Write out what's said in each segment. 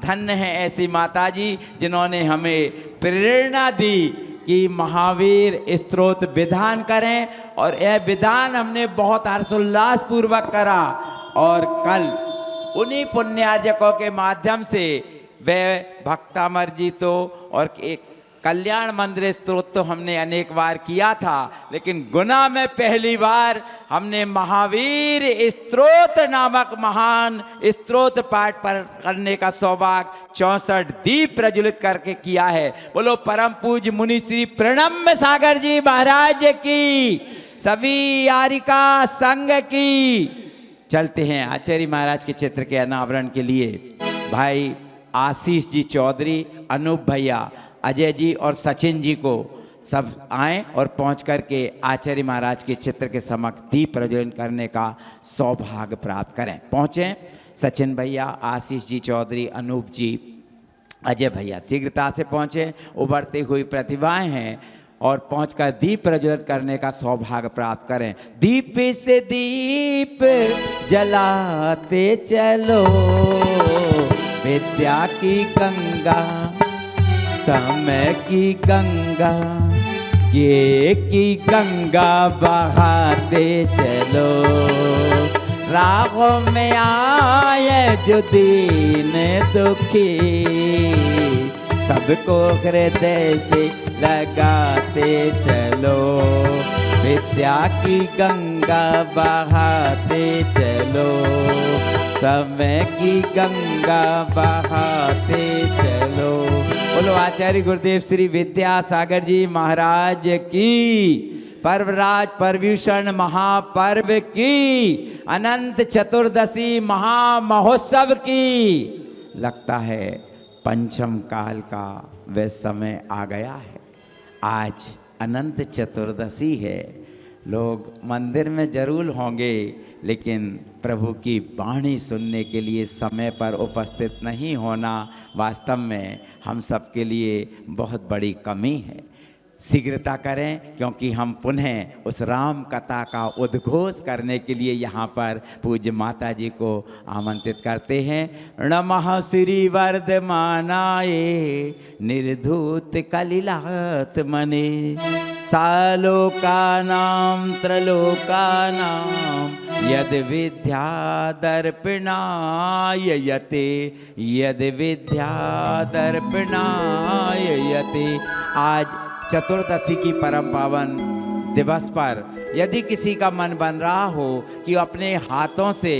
धन्य है ऐसी माता जी जिन्होंने हमें प्रेरणा दी कि महावीर स्तोत्र विधान करें, और यह विधान हमने बहुत हर्षोल्लास पूर्वक करा। और कल उन्हीं पुण्यार्जकों के माध्यम से वे भक्तामर जी तो और एक कल्याण मंदिर स्तोत्र तो हमने अनेक बार किया था, लेकिन गुना में पहली बार हमने महावीर स्तोत्र नामक महान स्तोत्र पाठ पर करने का सौभाग्य 64 दीप प्रज्वलित करके किया है। बोलो परम पूज्य मुनि श्री प्रणम्य सागर जी महाराज की, सभी यारिका संघ की। चलते हैं आचार्य महाराज के चित्र के अनावरण के लिए। भाई आशीष जी चौधरी, अनूप भैया, अजय जी और सचिन जी को सब आएं और पहुंच करके आचार्य महाराज के चित्र के समक्ष दीप प्रज्वलन करने का सौभाग्य प्राप्त करें। पहुंचें सचिन भैया, आशीष जी चौधरी, अनूप जी, अजय भैया शीघ्रता से पहुंचें। उभरती हुई प्रतिभाएं हैं और पहुंचकर दीप प्रज्वलित करने का सौभाग्य प्राप्त करें। दीप से दीप जलाते चलो, विद्या की गंगा समय की गंगा, ये की गंगा बहाते चलो। राहों में आए जो दीन दुखी, सबको हृदय से लगाते चलो। विद्या की गंगा बहाते चलो, समय की गंगा बहाते चलो। बोलो आचार्य गुरुदेव श्री विद्यासागर जी महाराज की, पर्वराज परव्यूषण महापर्व की, अनंत चतुर्दशी महामहोत्सव की। लगता है पंचम काल का वह समय आ गया है। आज अनंत चतुर्दशी है। लोग मंदिर में जरूर होंगे, लेकिन प्रभु की वाणी सुनने के लिए समय पर उपस्थित नहीं होना वास्तव में हम सब के लिए बहुत बड़ी कमी है। शीघ्रता करें, क्योंकि हम पुनः उस राम कथा का उद्घोष करने के लिए यहाँ पर पूज्य माता जी को आमंत्रित करते हैं। नमः श्री वर्धमानाय निर्धूत कलिलात मने, सालोकानां त्रलोकानां यद विद्या दर्पणाय यते, यद विद्या दर्पणाय यते। आज चतुर्दशी की परम पावन दिवस पर यदि किसी का मन बन रहा हो कि अपने हाथों से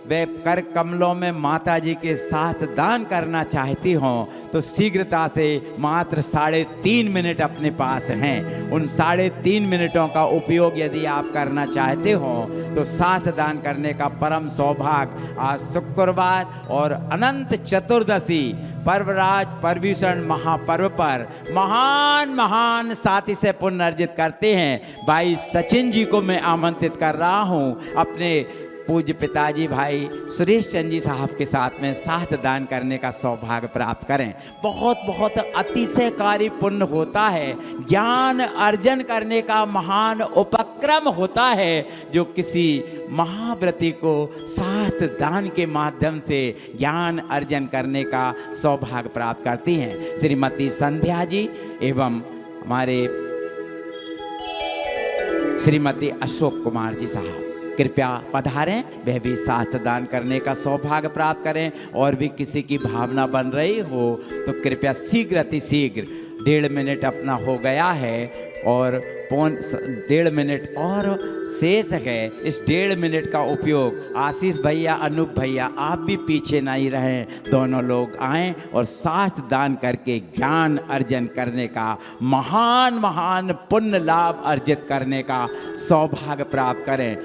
वे कर कमलों में माता जी के साथ दान करना चाहती हों, तो शीघ्रता से मात्र 3.5 मिनट अपने पास हैं। उन 3.5 मिनटों का उपयोग यदि आप करना चाहते हो तो साथ दान करने का परम सौभाग्य आज शुक्रवार और अनंत चतुर्दशी पर्वराज परव्यूषण महापर्व पर महान साथी से पुण्य अर्जित करते हैं। भाई सचिन जी को मैं आमंत्रित कर रहा हूँ अपने पूज्य पिताजी भाई सुरेश चंद जी साहब के साथ में साथ दान करने का सौभाग्य प्राप्त करें। बहुत अतिशयकारी पुण्य होता है, ज्ञान अर्जन करने का महान उपक्रम होता है, जो किसी महाव्रती को साथ दान के माध्यम से ज्ञान अर्जन करने का सौभाग्य प्राप्त करती हैं। श्रीमती संध्या जी एवं हमारे श्रीमती अशोक कुमार जी साहब कृपया पधारें, वह भी शास्त्र दान करने का सौभाग्य प्राप्त करें। और भी किसी की भावना बन रही हो तो कृपया शीघ्र अतिशीघ्र 1.5 मिनट अपना हो गया है और 1.5 मिनट और शेष है। इस 1.5 मिनट का उपयोग आशीष भैया, अनूप भैया, आप भी पीछे नहीं रहें, दोनों लोग आएं और शास्त्र दान करके ज्ञान अर्जन करने का महान पुण्य लाभ अर्जित करने का सौभाग्य प्राप्त करें।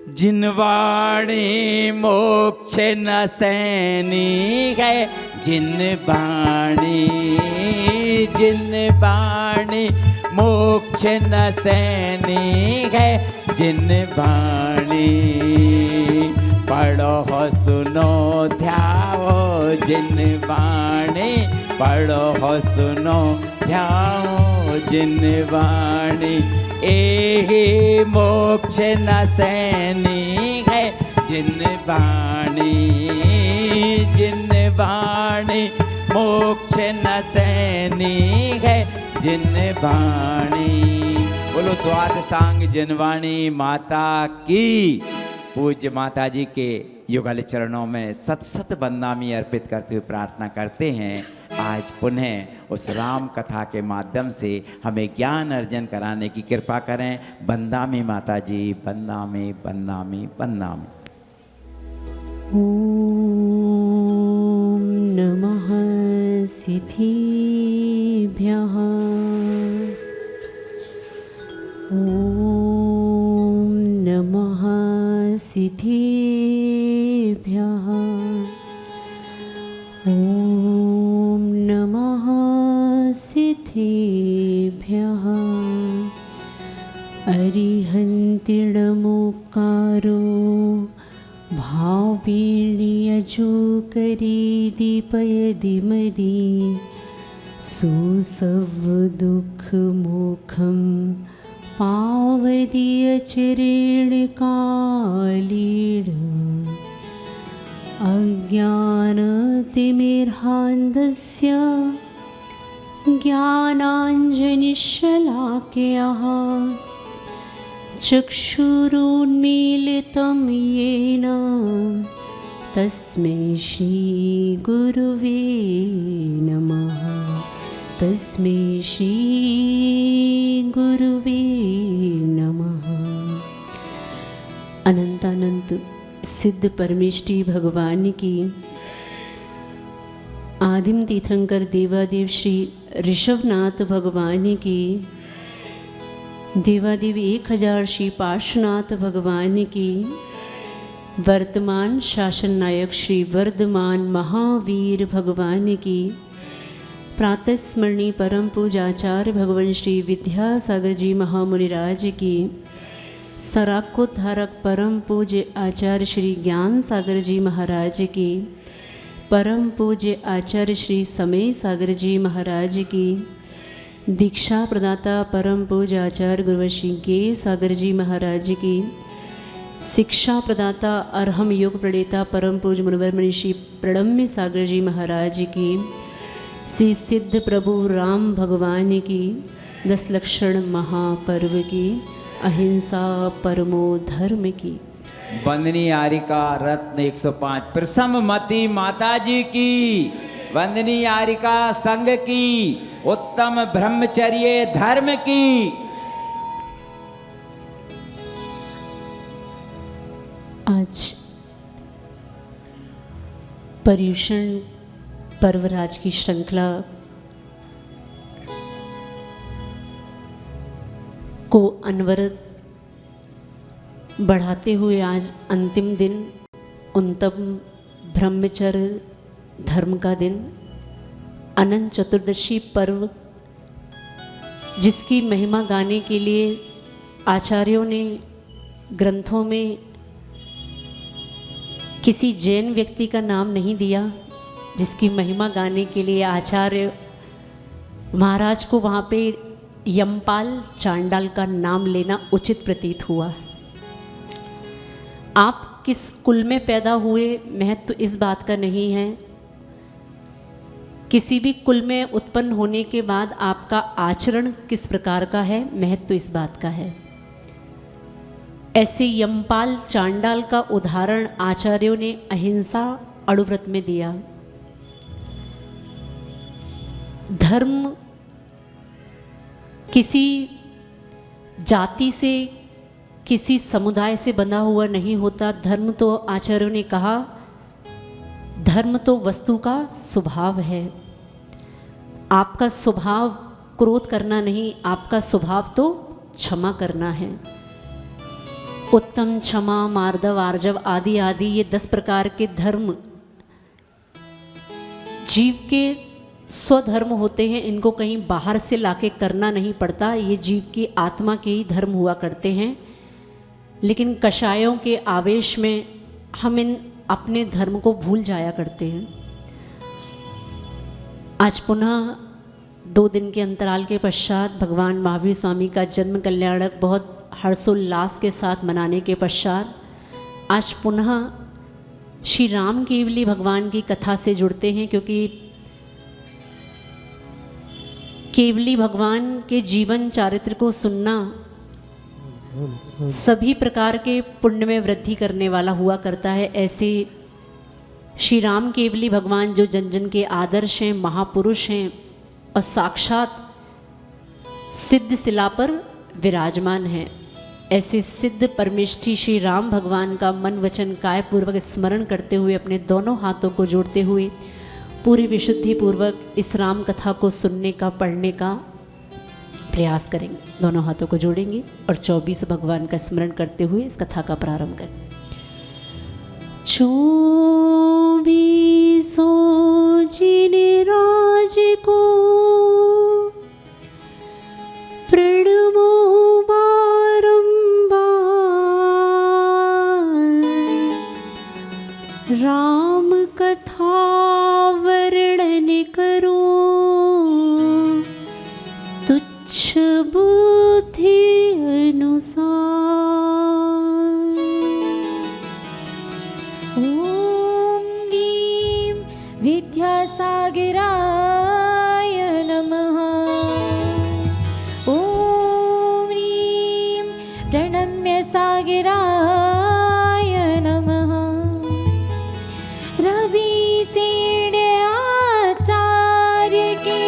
जिनवाणी मोक्ष न सैनी है, जिनवाणी मोक्ष न सैनी है, जिनवाणी पढ़ो सुनो ध्याओ, जिनवाणी पढ़ो सुनो ध्याओ, जिनवाणी एहि मोक्ष न सैनी है, जिनवाणी वाणी मोक्ष न सैनी है जिन वाणी। बोलो द्वादशांग जिनवाणी माता की। पूज्य माता जी के युगल चरणों में सत सत बंदामी अर्पित करते हुए प्रार्थना करते हैं आज पुनः उस राम कथा के माध्यम से हमें ज्ञान अर्जन कराने की कृपा करें। बंदामी माता जी, बंदामी बंदामी बंदामी। ॐ नमः सिद्धिभ्यः। ॐ नमः सिद्धिभ्यः। ॐ नमः सिद्धिभ्यः। अरिहन्तिडमुकारो भावीण्यजो करी दीपयदिमदि सुसवदुःखमुखं पावदीयचरणकालीड अज्ञानतिमिर्हान्धस्य ज्ञानाञ्जनशलाकयाः चक्षुरुन्मीलितं येन तस्मै श्रीगुरुवे नमः। तस्मै श्रीगुरुवे नमः। अनंतानंत सिद्ध परमेष्टि भगवान की आदिम तीर्थंकर देवादेव श्री ऋषभनाथ भगवान की देवादेव 1000 श्री पार्श्वनाथ भगवान की वर्तमान शासन नायक श्री वर्धमान महावीर भगवान की प्रातः स्मरणीय परम पूजाचार्य भगवान श्री विद्यासागर जी महामुनिराज की सराकोद्धारक परम पूज्य आचार्य श्री ज्ञान सागर जी महाराज की परम पूज्य आचार्य श्री समय सागर जी महाराज की दीक्षा प्रदाता परम पूज्य आचार्य गुरुवशी गे सागर जी महाराज की शिक्षा प्रदाता अर्हम योग प्रणेता परम पूज्य मुनिवर मनीषी प्रणम्य सागर जी महाराज की श्री सिद्ध प्रभु राम भगवान की 10 लक्षण महापर्व की अहिंसा परमो धर्म की वंदनी आरिका रत्न 105 प्रसममती माता जी की वंदनी आरिका संघ की उत्तम ब्रह्मचर्य धर्म की। आज पर्युषण पर्वराज की श्रृंखला को अनवरत बढ़ाते हुए आज अंतिम दिन उन्नतम ब्रह्मचर्य धर्म का दिन अनंत चतुर्दशी पर्व, जिसकी महिमा गाने के लिए आचार्यों ने ग्रंथों में किसी जैन व्यक्ति का नाम नहीं दिया, जिसकी महिमा गाने के लिए आचार्य महाराज को वहाँ पे यमपाल चांडाल का नाम लेना उचित प्रतीत हुआ। आप किस कुल में पैदा हुए महत्व इस बात का नहीं है, किसी भी कुल में उत्पन्न होने के बाद आपका आचरण किस प्रकार का है महत्व इस बात का है। ऐसे यमपाल चांडाल का उदाहरण आचार्यों ने अहिंसा अणुव्रत में दिया। धर्म किसी जाति से किसी समुदाय से बंधा हुआ नहीं होता। धर्म तो आचार्यों ने कहा, धर्म तो वस्तु का स्वभाव है। आपका स्वभाव क्रोध करना नहीं, आपका स्वभाव तो क्षमा करना है। उत्तम, क्षमा, मार्दव, आर्जव आदि आदि ये 10 प्रकार के धर्म जीव के स्वधर्म होते हैं। इनको कहीं बाहर से लाके करना नहीं पड़ता, ये जीव की आत्मा के ही धर्म हुआ करते हैं। लेकिन कषायों के आवेश में हम इन अपने धर्म को भूल जाया करते हैं। आज पुनः 2 दिन के अंतराल के पश्चात भगवान महावीर स्वामी का जन्म कल्याणक बहुत हर्षोल्लास के साथ मनाने के पश्चात आज पुनः श्री राम केवली भगवान की कथा से जुड़ते हैं, क्योंकि केवली भगवान के जीवन चारित्र को सुनना सभी प्रकार के पुण्य में वृद्धि करने वाला हुआ करता है। ऐसे श्री राम केवली भगवान जो जन जन के आदर्श हैं, महापुरुष हैं और साक्षात सिद्ध शिला पर विराजमान हैं, ऐसे सिद्ध परमेष्ठी श्री राम भगवान का मन वचन काय पूर्वक स्मरण करते हुए अपने दोनों हाथों को जोड़ते हुए पूरी विशुद्धि पूर्वक इस राम कथा को सुनने का, पढ़ने का प्रयास करेंगे। दोनों हाथों को जोड़ेंगे और 24 भगवान का स्मरण करते हुए इस कथा का प्रारंभ करें। 24 जिन राज को प्रणमो बारंबार, राम कथा वर्णन करो तुच्छ बुद्धि अनुसार। ॐ ह्रीं विद्यासागराय नमः। ॐ ह्रीं प्रणम्यसागराय नमः। रवि आचार्य के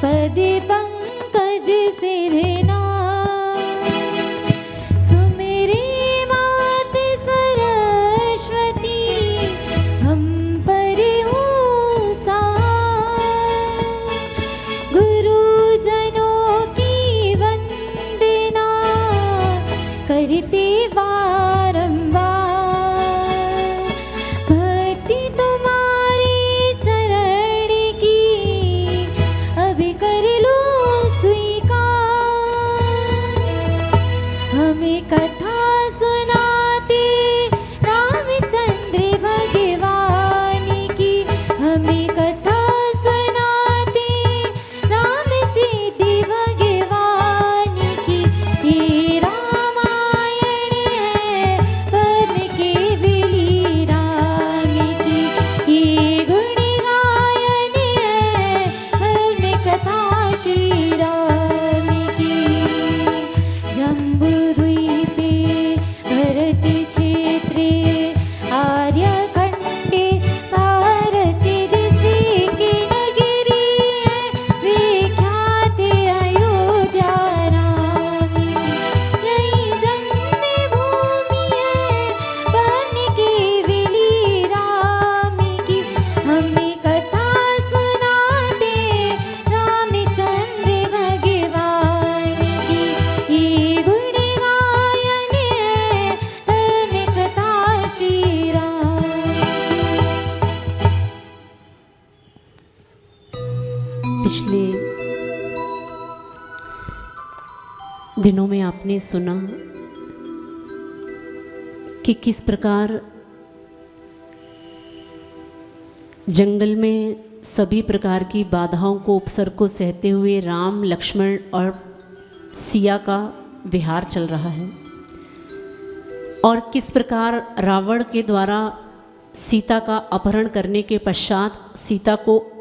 पद पंकज सिरना, सुमिरे मात सरस्वती हम पर हो सहाय। गुरुजनों की वंदना करते बारंबार, भक्ति तुम्हारे चरण की अब कर लो स्वीकार। हमें कथा सुनाते रामचंद्र भगवान की, हमें कथा सुनाते राम सिद्धि भगवान की। ये रामायण है परम केवली राम की, ये गुण गायन है परम कथा श्री राम की। जम्बूद्वीपे भरत क्षेत्रे आर्यखण्डे भारत देशे की नगरी है विख्यात अयोध्या राम की। यही जन्मभूमि है परम केवली राम की। हमें कथा सुनाते रामचंद्र भगवान की, ये गुण गायन है परम कथा श्री राम। पिछले दिनों में आपने सुना कि किस प्रकार जंगल में सभी प्रकार की बाधाओं को, उपसर्ग को सहते हुए राम, लक्ष्मण और सिया का विहार चल रहा है, और किस प्रकार रावण के द्वारा सीता का अपहरण करने के पश्चात सीता को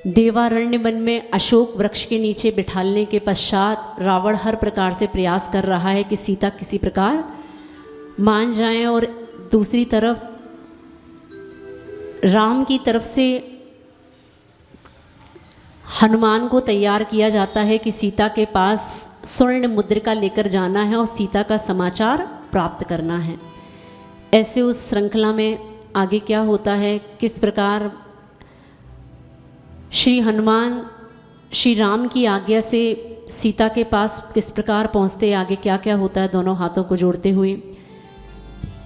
देवारण्य वन में अशोक वृक्ष के नीचे बिठालने के पश्चात रावण हर प्रकार से प्रयास कर रहा है कि सीता किसी प्रकार मान जाए, और दूसरी तरफ राम की तरफ से हनुमान को तैयार किया जाता है कि सीता के पास स्वर्ण मुद्रिका लेकर जाना है और सीता का समाचार प्राप्त करना है। ऐसे उस श्रृंखला में आगे क्या होता है, किस प्रकार श्री हनुमान श्री राम की आज्ञा से सीता के पास किस प्रकार पहुँचते, आगे क्या क्या होता है, दोनों हाथों को जोड़ते हुए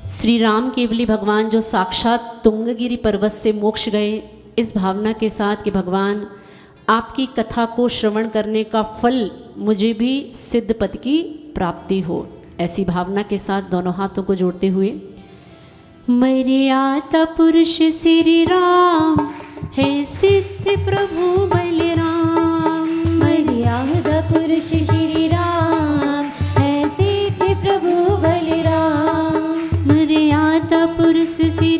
श्री राम केवली भगवान जो साक्षात तुंगगिरी पर्वत से मोक्ष गए, इस भावना के साथ कि भगवान आपकी कथा को श्रवण करने का फल मुझे भी सिद्ध पद की प्राप्ति हो, ऐसी भावना के साथ दोनों हाथों को जोड़ते हुए मर्यादा पुरुष श्री राम है सिद्ध प्रभु बलराम। मर्यादा पुरुष श्री राम है सिद्ध प्रभु बलराम। मर्यादा पुरुष श्री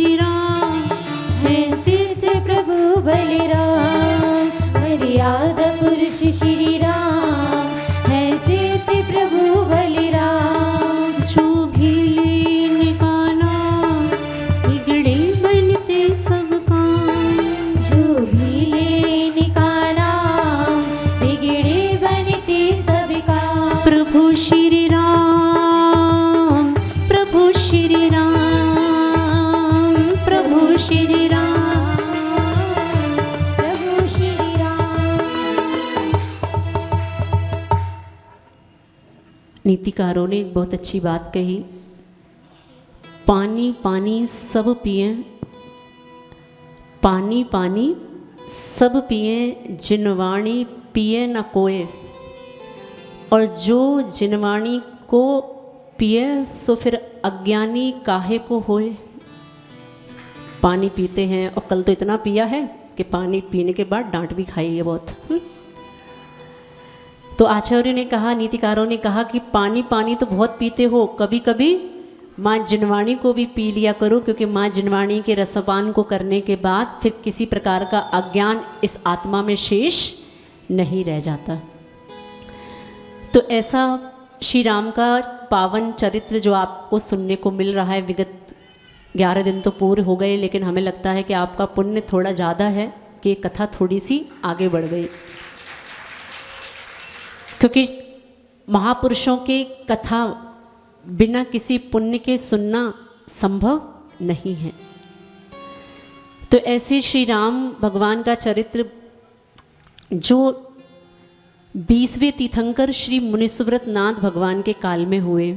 नीतिकारों ने एक बहुत अच्छी बात कही, पानी पानी सब पिए, पानी पानी सब पिए, जिनवाणी पिए न कोय, और जो जिनवाणी को पिए सो फिर अज्ञानी काहे को होए। पानी पीते हैं और कल तो इतना पिया है कि पानी पीने के बाद डांट भी खाई है बहुत। तो आचार्य ने कहा, नीतिकारों ने कहा कि पानी पानी तो बहुत पीते हो, कभी कभी माँ जिनवाणी को भी पी लिया करो, क्योंकि माँ जिनवाणी के रसपान को करने के बाद फिर किसी प्रकार का अज्ञान इस आत्मा में शेष नहीं रह जाता। तो ऐसा श्री राम का पावन चरित्र जो आपको सुनने को मिल रहा है, विगत 11 दिन तो पूरे हो गए, लेकिन हमें लगता है कि आपका पुण्य थोड़ा ज़्यादा है कि कथा थोड़ी सी आगे बढ़ गई, क्योंकि महापुरुषों की कथा बिना किसी पुण्य के सुनना संभव नहीं है। तो ऐसे श्री राम भगवान का चरित्र जो 20वें तीर्थंकर श्री मुनिसुव्रत नाथ भगवान के काल में हुए,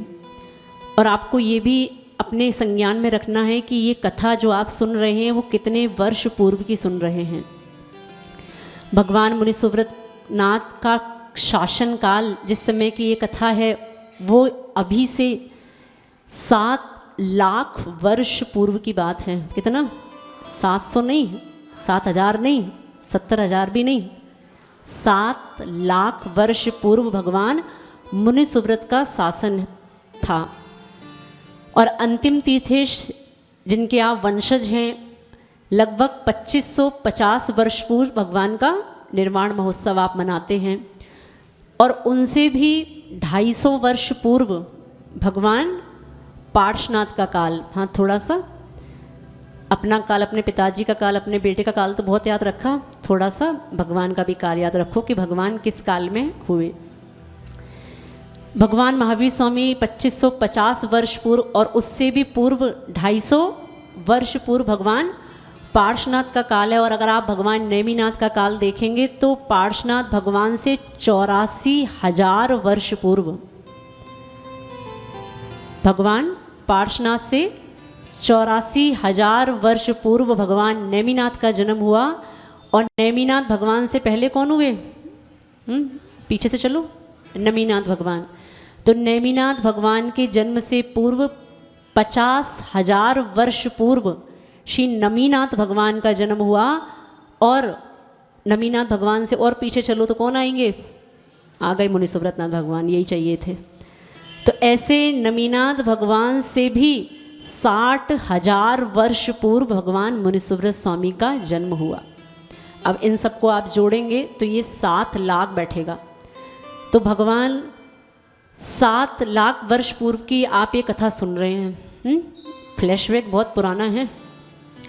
और आपको ये भी अपने संज्ञान में रखना है कि ये कथा जो आप सुन रहे हैं वो कितने वर्ष पूर्व की सुन रहे हैं। भगवान मुनिसुव्रत नाथ का शासन काल जिस समय की ये कथा है वो अभी से 7 लाख वर्ष पूर्व की बात है। कितना? 700 नहीं, 7000 नहीं, 70,000 भी नहीं, 7 लाख वर्ष पूर्व भगवान मुनिसुव्रत का शासन था। और अंतिम तीर्थेश जिनके आप वंशज हैं, लगभग 2550 वर्ष पूर्व भगवान का निर्वाण महोत्सव आप मनाते हैं, और उनसे भी 250 वर्ष पूर्व भगवान पार्श्वनाथ का काल। हाँ, थोड़ा सा अपना काल, अपने पिताजी का काल, अपने बेटे का काल तो बहुत याद रखा, थोड़ा सा भगवान का भी काल याद रखो कि भगवान किस काल में हुए। भगवान महावीर स्वामी 2550 वर्ष पूर्व, और उससे भी पूर्व 250 वर्ष पूर्व भगवान पार्श्वनाथ का काल है। और अगर आप भगवान नेमिनाथ का काल देखेंगे तो पार्श्वनाथ भगवान से 84,000 वर्ष पूर्व, भगवान पार्श्वनाथ से 84,000 वर्ष पूर्व भगवान नेमिनाथ का जन्म हुआ। और नेमिनाथ भगवान से पहले कौन हुए? पीछे से चलो, नमीनाथ भगवान। तो नेमिनाथ भगवान के जन्म से पूर्व 50,000 वर्ष पूर्व श्री नमीनाथ भगवान का जन्म हुआ। और नमीनाथ भगवान से और पीछे चलो तो कौन आएंगे? आ गए मुनिसुव्रत नाथ भगवान, यही चाहिए थे। तो ऐसे नमीनाथ भगवान से भी 60,000 वर्ष पूर्व भगवान मुनिसुव्रत स्वामी का जन्म हुआ। अब इन सबको आप जोड़ेंगे तो ये 7 लाख बैठेगा। तो भगवान 7 लाख वर्ष पूर्व की आप ये कथा सुन रहे हैं। फ्लैशबैक बहुत पुराना है,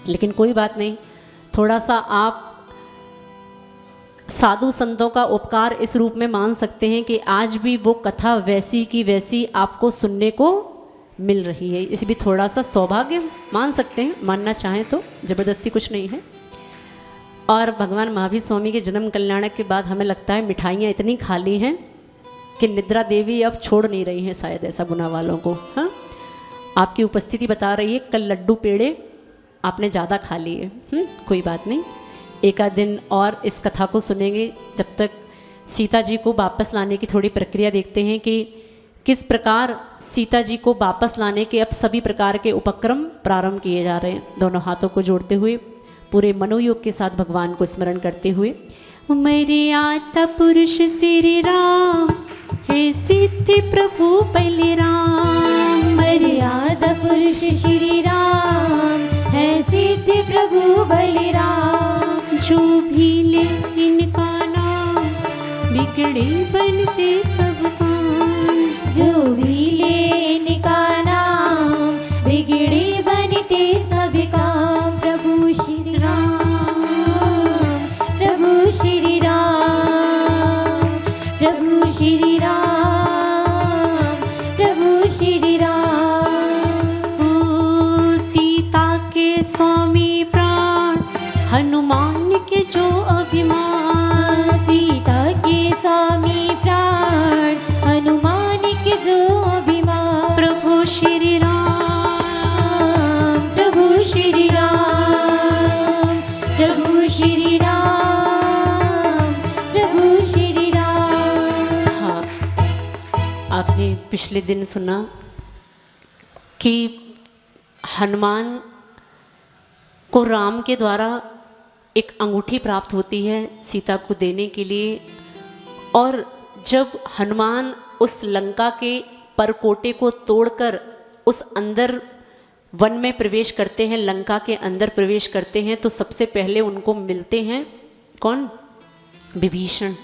लेकिन कोई बात नहीं, थोड़ा सा आप साधु संतों का उपकार इस रूप में मान सकते हैं कि आज भी वो कथा वैसी की वैसी आपको सुनने को मिल रही है। इसे भी थोड़ा सा सौभाग्य मान सकते हैं, मानना चाहें तो, ज़बरदस्ती कुछ नहीं है। और भगवान महावीर स्वामी के जन्म कल्याणक के बाद हमें लगता है मिठाइयाँ इतनी खाली हैं कि निद्रा देवी अब छोड़ नहीं रही हैं शायद ऐसा गुना वालों को। हाँ, आपकी उपस्थिति बता रही है कल लड्डू पेड़े आपने ज़्यादा खा लिए। कोई बात नहीं, एक आध दिन और इस कथा को सुनेंगे, जब तक सीता जी को वापस लाने की थोड़ी प्रक्रिया देखते हैं कि किस प्रकार सीता जी को वापस लाने के अब सभी प्रकार के उपक्रम प्रारंभ किए जा रहे हैं। दोनों हाथों को जोड़ते हुए पूरे मनोयोग के साथ भगवान को स्मरण करते हुए, मर्यादा पुरुष श्री राम, हे सिद्धि प्रभु पहले राम। मर्यादा पुरुष श्री राम, है सिद्धि प्रभु बलिराम। जो भी ले इनका नाम, बिगड़े बनते सब काम। जो भी ले इनका नाम, बिगड़े बनते सब काम। प्रभु श्री राम, प्रभु श्री राम, प्रभु श्री राम, प्रभु श्री राम। ओ सीता के स्वामी प्राण, हनुमान के जो अभिमान। सीता के स्वामी प्राण, हनुमान के जो श्री राम, प्रभु श्री राम। हाँ, आपने पिछले दिन सुना कि हनुमान को राम के द्वारा एक अंगूठी प्राप्त होती है सीता को देने के लिए, और जब हनुमान उस लंका के परकोटे को तोड़कर उस अंदर वन में प्रवेश करते हैं, लंका के अंदर प्रवेश करते हैं, तो सबसे पहले उनको मिलते हैं कौन? विभीषण।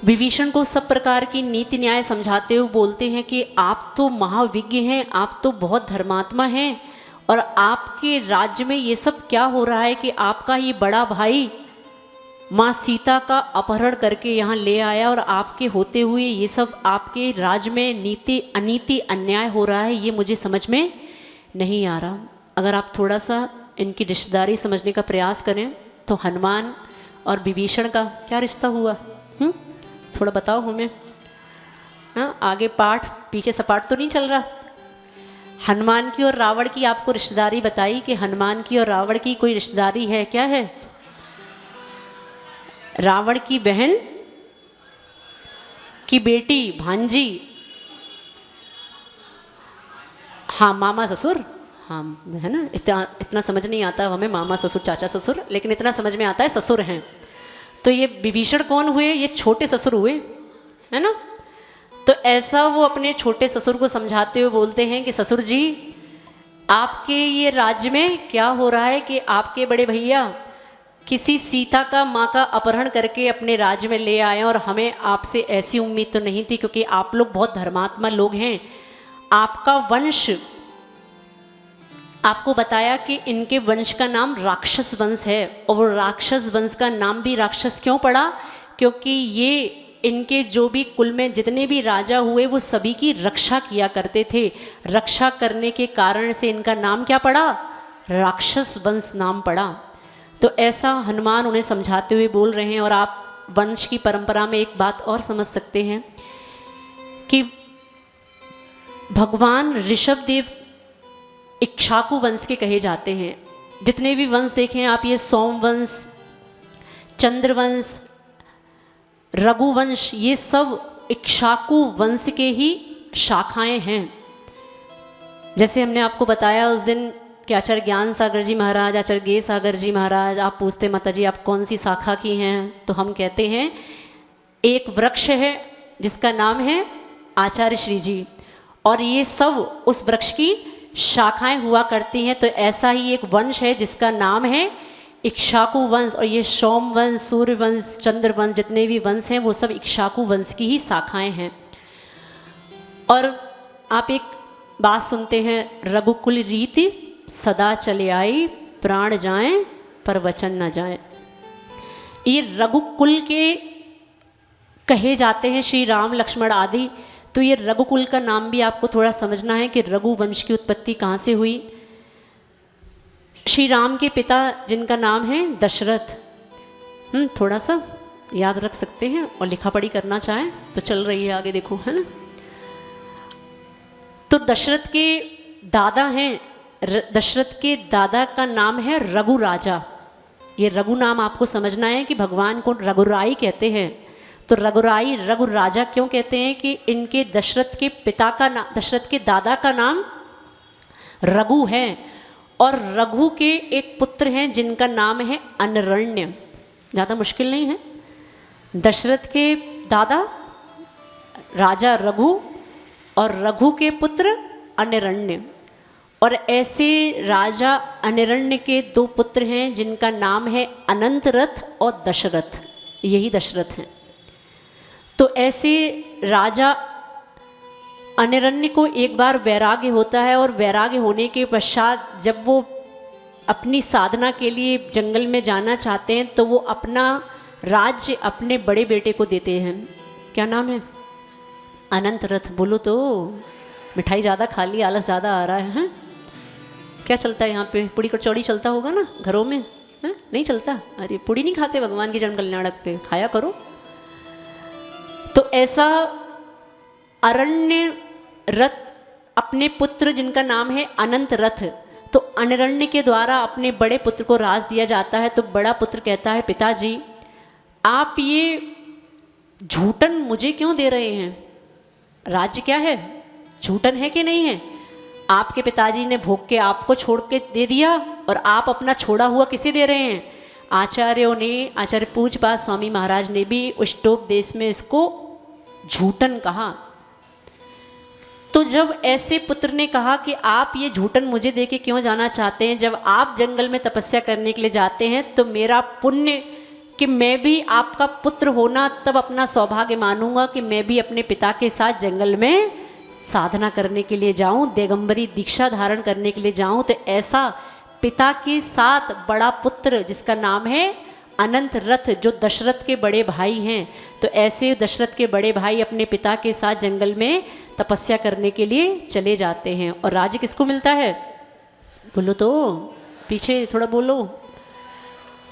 विभीषण को सब प्रकार की नीति न्याय समझाते हुए बोलते हैं कि आप तो महाविज्ञ हैं, आप तो बहुत धर्मात्मा हैं, और आपके राज्य में ये सब क्या हो रहा है कि आपका ये बड़ा भाई माँ सीता का अपहरण करके यहाँ ले आया, और आपके होते हुए ये सब आपके राज्य में नीति अनीति अन्याय हो रहा है, ये मुझे समझ में नहीं आ रहा। अगर आप थोड़ा सा इनकी रिश्तेदारी समझने का प्रयास करें तो हनुमान और विभीषण का क्या रिश्ता हुआ? थोड़ा बताओ हमें। हाँ, आगे पाठ पीछे सपाट तो नहीं चल रहा। हनुमान की और रावण की आपको रिश्तेदारी बताई कि हनुमान की और रावण की कोई रिश्तेदारी है, क्या है? रावण की बहन की बेटी भांजी, हाँ मामा ससुर, हाँ है ना। इतना समझ नहीं आता हमें मामा ससुर चाचा ससुर, लेकिन इतना समझ में आता है ससुर हैं। तो ये विभीषण कौन हुए? ये छोटे ससुर हुए, है ना। तो ऐसा वो अपने छोटे ससुर को समझाते हुए बोलते हैं कि ससुर जी, आपके ये राज्य में क्या हो रहा है कि आपके बड़े भैया किसी सीता का माँ का अपहरण करके अपने राज्य में ले आए, और हमें आपसे ऐसी उम्मीद तो नहीं थी, क्योंकि आप लोग बहुत धर्मात्मा लोग हैं। आपका वंश, आपको बताया कि इनके वंश का नाम राक्षस वंश है, और वो राक्षस वंश का नाम भी राक्षस क्यों पड़ा? क्योंकि ये इनके जो भी कुल में जितने भी राजा हुए वो सभी की रक्षा किया करते थे। रक्षा करने के कारण से इनका नाम क्या पड़ा? राक्षस वंश नाम पड़ा। तो ऐसा हनुमान उन्हें समझाते हुए बोल रहे हैं। और आप वंश की परंपरा में एक बात और समझ सकते हैं कि भगवान ऋषभ देव इक्ष्वाकु वंश के कहे जाते हैं। जितने भी वंश देखें आप, ये सोमवंश, चंद्रवंश, रघुवंश, ये सब इक्ष्वाकु वंश के ही शाखाएं हैं। जैसे हमने आपको बताया उस दिन कि आचार्य ज्ञान सागर जी महाराज, आचार्य गे सागर जी महाराज, आप पूछते माता जी आप कौन सी शाखा की हैं, तो हम कहते हैं एक वृक्ष है जिसका नाम है आचार्य श्री जी, और ये सब उस वृक्ष की शाखाएं हुआ करती हैं। तो ऐसा ही एक वंश है जिसका नाम है इक्ष्वाकु वंश, और ये सोम वंश, सूर्य वंश, चंद्र वंश, जितने भी वंश हैं वो सब इक्ष्वाकु वंश की ही शाखाएं हैं। और आप एक बात सुनते हैं, रघुकुल रीति सदा चले आई, प्राण जाएं पर वचन न जाए। ये रघुकुल के कहे जाते हैं श्री राम लक्ष्मण आदि। तो ये रघुकुल का नाम भी आपको थोड़ा समझना है कि रघुवंश की उत्पत्ति कहाँ से हुई। श्री राम के पिता जिनका नाम है दशरथ, थोड़ा सा याद रख सकते हैं, और लिखा पढ़ी करना चाहें तो चल रही है आगे, देखो है ना। तो दशरथ के दादा हैं, दशरथ के दादा का नाम है रघु राजा। ये रघु नाम आपको समझना है कि भगवान को रघुराई कहते हैं। तो रघुराई रघु राजा क्यों कहते हैं कि इनके दशरथ के पिता का नाम, दशरथ के दादा का नाम रघु है, और रघु के एक पुत्र हैं जिनका नाम है अनरण्य। ज़्यादा मुश्किल नहीं है। दशरथ के दादा राजा रघु और रघु के पुत्र अनरण्य, और ऐसे राजा अनरण्य के दो पुत्र हैं जिनका नाम है अनंत रथ और दशरथ, यही दशरथ हैं। तो ऐसे राजा अनरण्य को एक बार वैराग्य होता है, और वैराग्य होने के पश्चात जब वो अपनी साधना के लिए जंगल में जाना चाहते हैं तो वो अपना राज्य अपने बड़े बेटे को देते हैं। क्या नाम है? अनंत रथ। बोलो तो, मिठाई ज़्यादा खा ली, आलस ज़्यादा आ रहा है। क्या चलता है यहाँ पे? पूड़ी कचौड़ी चलता होगा ना घरों में, है? नहीं चलता? अरे पूड़ी नहीं खाते भगवान के जन्म कल्याणक पे, खाया करो। तो ऐसा अरण्य रथ अपने पुत्र जिनका नाम है अनंत रथ, तो अनरण्य के द्वारा अपने बड़े पुत्र को राज दिया जाता है। तो बड़ा पुत्र कहता है, पिताजी आप ये झूठन मुझे क्यों दे रहे हैं? राज्य क्या है, झूठन है कि नहीं है? आपके पिताजी ने भोग के आपको छोड़ के दे दिया और आप अपना छोड़ा हुआ किसे दे रहे हैं? आचार्यों ने, आचार्य पूज्यपाद स्वामी महाराज ने भी अष्टोपदेश में इसको झूठन कहा। तो जब ऐसे पुत्र ने कहा कि आप ये झूठन मुझे दे के क्यों जाना चाहते हैं, जब आप जंगल में तपस्या करने के लिए जाते हैं तो मेरा पुण्य कि मैं भी आपका पुत्र होना तब अपना सौभाग्य मानूंगा कि मैं भी अपने पिता के साथ जंगल में साधना करने के लिए जाऊं, दिगंबरी दीक्षा धारण करने के लिए जाऊं। तो ऐसा पिता के साथ बड़ा पुत्र जिसका नाम है अनंत रथ, जो दशरथ के बड़े भाई हैं, तो ऐसे दशरथ के बड़े भाई अपने पिता के साथ जंगल में तपस्या करने के लिए चले जाते हैं। और राज्य किसको मिलता है? बोलो तो, पीछे थोड़ा बोलो।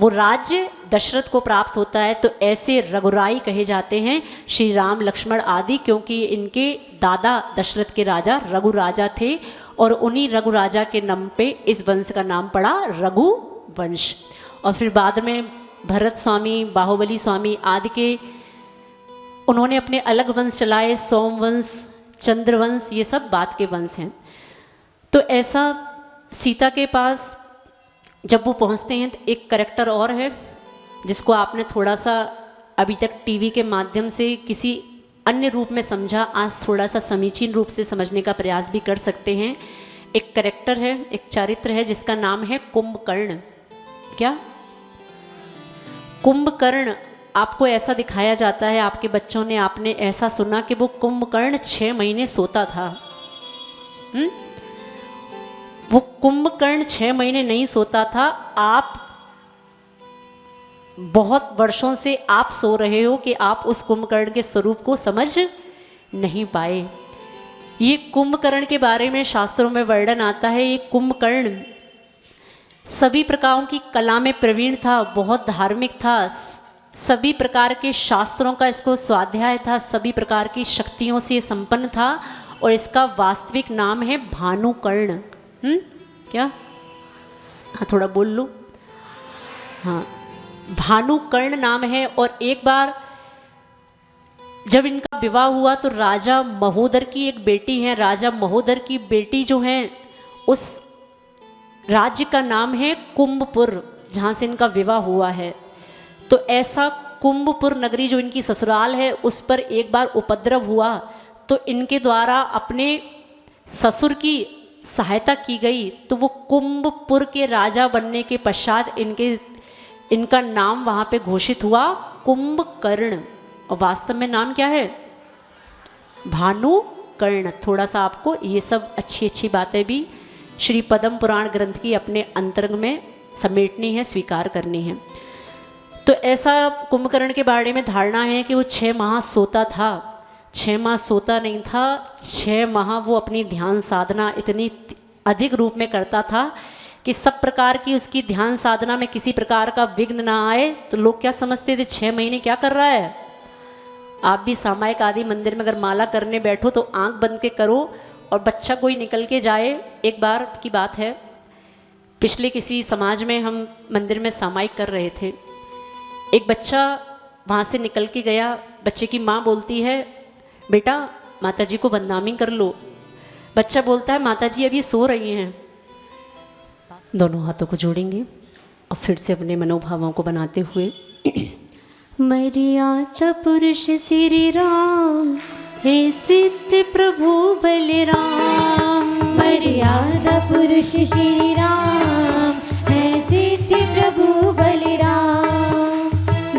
वो राज्य दशरथ को प्राप्त होता है। तो ऐसे रघुराई कहे जाते हैं श्री राम लक्ष्मण आदि, क्योंकि इनके दादा दशरथ के राजा रघु राजा थे और उन्हीं रघु राजा के नाम पे इस वंश का नाम पड़ा रघु वंश। और फिर बाद में भरत स्वामी, बाहुबली स्वामी आदि के उन्होंने अपने अलग वंश चलाए, सोमवंश, चंद्रवंश, ये सब बाद के वंश हैं। तो ऐसा सीता के पास जब वो पहुंचते हैं तो एक करैक्टर और है जिसको आपने थोड़ा सा अभी तक टीवी के माध्यम से किसी अन्य रूप में समझा, आज थोड़ा सा समीचीन रूप से समझने का प्रयास भी कर सकते हैं। एक करैक्टर है, एक चरित्र है जिसका नाम है कुंभकर्ण। क्या? कुंभकर्ण आपको ऐसा दिखाया जाता है, आपके बच्चों ने, आपने ऐसा सुना कि वो कुंभकर्ण 6 महीने सोता था। वो कुंभकर्ण 6 महीने नहीं सोता था। आप बहुत वर्षों से आप सो रहे हो कि आप उस कुंभकर्ण के स्वरूप को समझ नहीं पाए। ये कुंभकर्ण के बारे में शास्त्रों में वर्णन आता है। ये कुंभकर्ण सभी प्रकारों की कला में प्रवीण था, बहुत धार्मिक था, सभी प्रकार के शास्त्रों का इसको स्वाध्याय था, सभी प्रकार की शक्तियों से संपन्न था और इसका वास्तविक नाम है भानुकर्ण। क्या? हाँ, थोड़ा बोल लो। हाँ, भानुकर्ण नाम है। और एक बार जब इनका विवाह हुआ तो राजा महोदर की एक बेटी है, राजा महोदर की बेटी जो है उस राज्य का नाम है कुंभपुर, जहाँ से इनका विवाह हुआ है। तो ऐसा कुंभपुर नगरी जो इनकी ससुराल है उस पर एक बार उपद्रव हुआ तो इनके द्वारा अपने ससुर की सहायता की गई। तो वो कुंभपुर के राजा बनने के पश्चात इनका नाम वहाँ पे घोषित हुआ कुंभकर्ण। और वास्तव में नाम क्या है? भानुकर्ण। थोड़ा सा आपको ये सब अच्छी अच्छी बातें भी श्री पद्म पुराण ग्रंथ की अपने अंतर्ग में समेटनी है, स्वीकार करनी है। तो ऐसा कुंभकर्ण के बारे में धारणा है कि वो 6 माह सोता था। 6 माह सोता नहीं था, 6 माह वो अपनी ध्यान साधना इतनी अधिक रूप में करता था कि सब प्रकार की उसकी ध्यान साधना में किसी प्रकार का विघ्न ना आए। तो लोग क्या समझते थे, 6 महीने क्या कर रहा है? आप भी सामायिक आदि मंदिर में अगर माला करने बैठो तो आंख बंद के करो और बच्चा कोई निकल के जाए। एक बार की बात है, पिछले किसी समाज में हम मंदिर में सामायिक कर रहे थे। एक बच्चा वहाँ से निकल के गया। बच्चे की माँ बोलती है, बेटा माता जी को बदनामी कर लो। बच्चा बोलता है, माता जी अभी सो रही हैं। दोनों हाथों को जोड़ेंगे और फिर से अपने मनोभावों को बनाते हुए मर्यादा पुरुष श्री राम, हे सिद्ध प्रभु बलराम। मर्यादा पुरुष श्री राम, है सिद्धि प्रभु बलराम।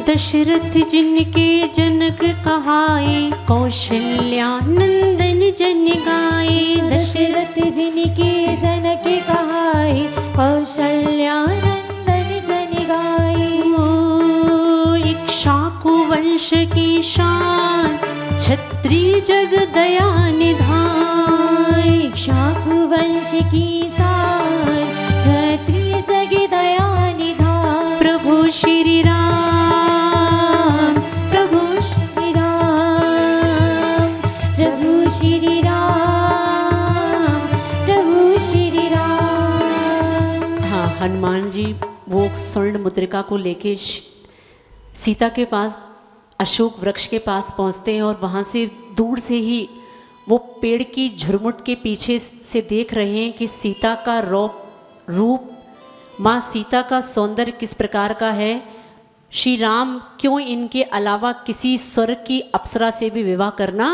दशरथ जिनके जनक कहाए, कौशल्या नंदन जन गाए। दशरथ जिनके जनक कहाए, कौशल्या नंदन जन गाए। इक्ष्वाकु वंश की शान, क्षत्रिय जग दया निधान। इक्ष्वाकु वंश की शान, क्षत्रिय जग दया निधान। प्रभु श्री राम, प्रभु श्री राम, प्रभु श्री राम, प्रभु श्री राम। हनुमान जी वो स्वर्ण मुद्रिका को लेके सीता के पास अशोक वृक्ष के पास पहुंचते हैं और वहाँ से दूर से ही वो पेड़ की झुरमुट के पीछे से देख रहे हैं कि सीता का रूप, माँ सीता का सौंदर्य किस प्रकार का है। श्री राम क्यों इनके अलावा किसी स्वर्ग की अप्सरा से भी विवाह करना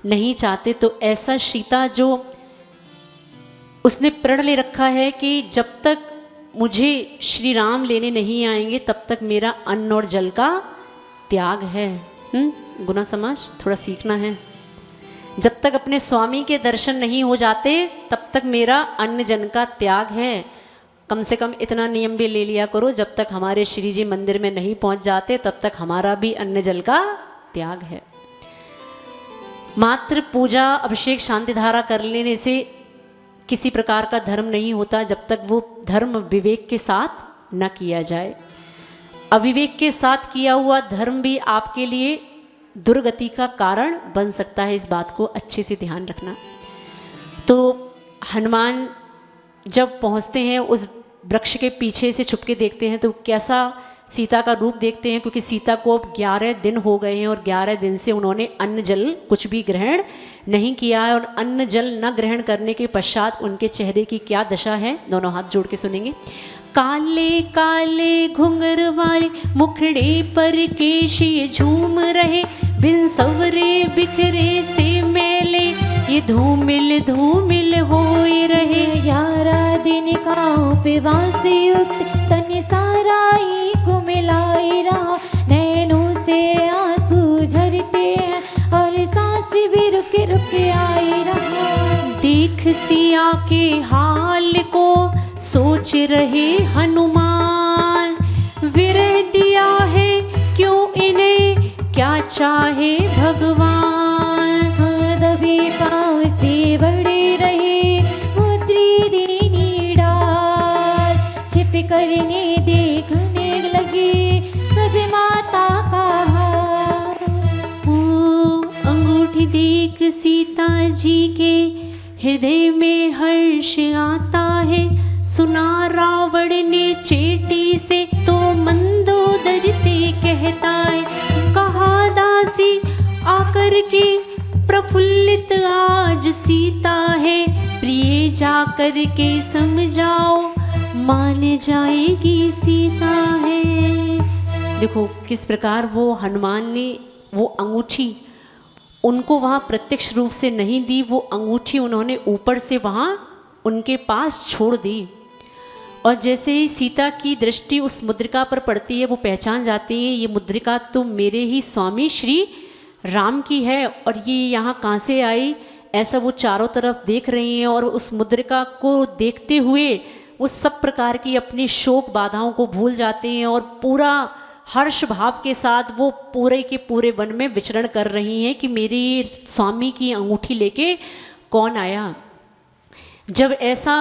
नहीं चाहते। तो ऐसा सीता जो उसने प्रण ले रखा है कि जब तक मुझे श्री राम लेने नहीं आएंगे तब तक मेरा अन्न और जल का त्याग है। गुना समाज थोड़ा सीखना है। जब तक अपने स्वामी के दर्शन नहीं हो जाते तब तक मेरा अन्न जन का त्याग है। कम से कम इतना नियम भी ले लिया करो, जब तक हमारे श्री जी मंदिर में नहीं पहुंच जाते तब तक हमारा भी अन्न जल का त्याग है। मात्र पूजा अभिषेक शांति धारा कर लेने से किसी प्रकार का धर्म नहीं होता जब तक वो धर्म विवेक के साथ न किया जाए। अविवेक के साथ किया हुआ धर्म भी आपके लिए दुर्गति का कारण बन सकता है। इस बात को अच्छे से ध्यान रखना। तो हनुमान जब पहुंचते हैं उस वृक्ष के पीछे से छुपके देखते हैं तो कैसा सीता का रूप देखते हैं, क्योंकि सीता को अब 11 दिन हो गए हैं और 11 दिन से उन्होंने अन्न जल कुछ भी ग्रहण नहीं किया है। और अन्न जल न ग्रहण करने के पश्चात उनके चेहरे की क्या दशा है, दोनों हाथ जोड़ के सुनेंगे। काले काले घुंघर वाले मुखड़े पर केशी झूम रहे, बिन सवरे बिखरे से मेले ये धूमिल धूमिल होए रहे। 11 दिन का उपवास युक्त तन सारा ही को मिलाए रहा, नैनों से आंसू झरते हैं और सांस भी रुक रुक आई रहा। देख सिया के हाल को सोच रहे हनुमान, विरह दिया है क्यों इन्हें क्या चाहे भगवान। दबे पाँव से बड़े रहे मुद्री देनी डाल, छिप करने देखने लगे सब माता का हाल। अंगूठी देख सीता जी के हृदय में हर्ष आता है, सुना रावण ने चेटी से तो मंदोदरी से कहता है। कहा दासी आकर के प्रफुल्लित आज सीता है, प्रिय जाकर के समझाओ मान जाएगी सीता है। देखो किस प्रकार वो हनुमान ने वो अंगूठी उनको वहाँ प्रत्यक्ष रूप से नहीं दी, वो अंगूठी उन्होंने ऊपर से वहाँ उनके पास छोड़ दी। और जैसे ही सीता की दृष्टि उस मुद्रिका पर पड़ती है वो पहचान जाती है ये मुद्रिका तो मेरे ही स्वामी श्री राम की है और ये यहाँ कहाँ से आई। ऐसा वो चारों तरफ देख रही हैं और उस मुद्रिका को देखते हुए वो सब प्रकार की अपनी शोक बाधाओं को भूल जाते हैं और पूरा हर्ष भाव के साथ वो पूरे के पूरे वन में विचरण कर रही हैं कि मेरी स्वामी की अंगूठी लेके कौन आया। जब ऐसा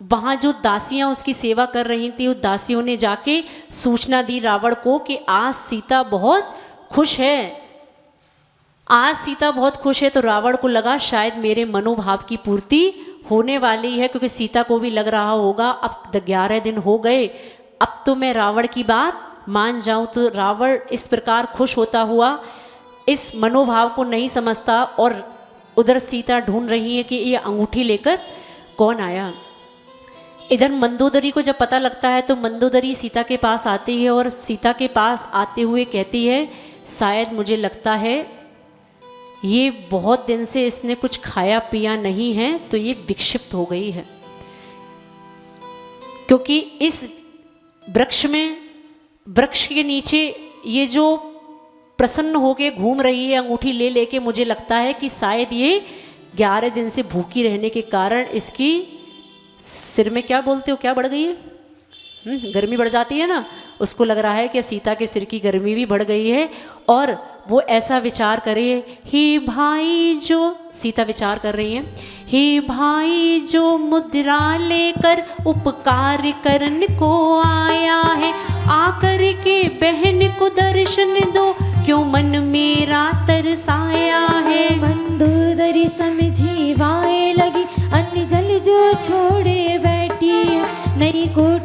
वहाँ जो दासियाँ उसकी सेवा कर रही थी उस दासियों ने जाके सूचना दी रावण को कि आज सीता बहुत खुश है, आज सीता बहुत खुश है। तो रावण को लगा शायद मेरे मनोभाव की पूर्ति होने वाली है, क्योंकि सीता को भी लग रहा होगा अब 11 दिन हो गए, अब तो मैं रावण की बात मान जाऊं। तो रावण इस प्रकार खुश होता हुआ इस मनोभाव को नहीं समझता और उधर सीता ढूंढ रही है कि ये अंगूठी लेकर कौन आया। इधर मंदोदरी को जब पता लगता है तो मंदोदरी सीता के पास आती है और सीता के पास आते हुए कहती है शायद मुझे लगता है ये बहुत दिन से इसने कुछ खाया पिया नहीं है तो ये विक्षिप्त हो गई है, क्योंकि इस वृक्ष में वृक्ष के नीचे ये जो प्रसन्न होके घूम रही है अंगूठी ले लेके, मुझे लगता है कि शायद ये 11 दिन से भूखी रहने के कारण इसकी सिर में क्या बोलते हो क्या बढ़ गई है, गर्मी बढ़ जाती है ना, उसको लग रहा है कि सीता के सिर की गर्मी भी बढ़ गई है और वो ऐसा विचार करे हे भाई, जो सीता विचार कर रही है, हे भाई जो मुद्रा लेकर उपकार करने को आया है, आकर के बहन को दर्शन दो क्यों मन मेरा तरसाया है। मंदोदरी समझी वाए लगी अन्न जल जो छोड़े बैठी, नई कोट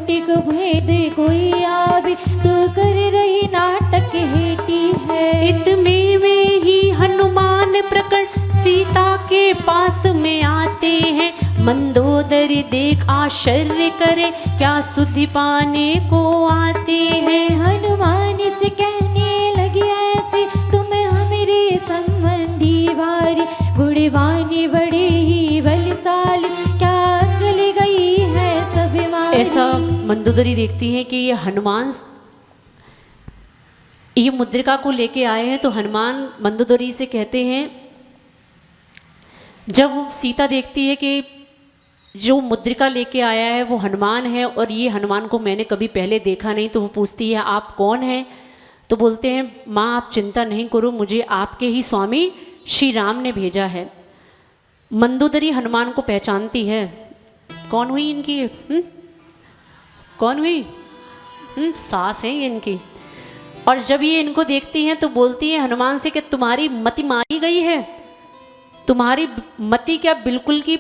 तुम्हारे पास में आते हैं। मंदोदरी देख आश्चर्य करे, क्या सुधि पाने को आते हैं। हनुमान से कहने लगे ऐसे, तुम हमारे संबंधी भारी, गुणवानी बड़े ही बलशाली, क्या अकल गई है सब हमारी। ऐसा मंदोदरी देखती है कि ये हनुमान ये मुद्रिका को लेके आए हैं। तो हनुमान मंदोदरी से कहते हैं, जब सीता देखती है कि जो मुद्रिका लेके आया है वो हनुमान है और ये हनुमान को मैंने कभी पहले देखा नहीं, तो वो पूछती है आप कौन हैं। तो बोलते हैं माँ आप चिंता नहीं करो, मुझे आपके ही स्वामी श्री राम ने भेजा है। मंदोदरी हनुमान को पहचानती है। कौन हुई इनकी कौन हुई सास है ये इनकी। और जब ये इनको देखती हैं तो बोलती है हनुमान से कि तुम्हारी मति मारी गई है, तुम्हारी मति क्या बिल्कुल की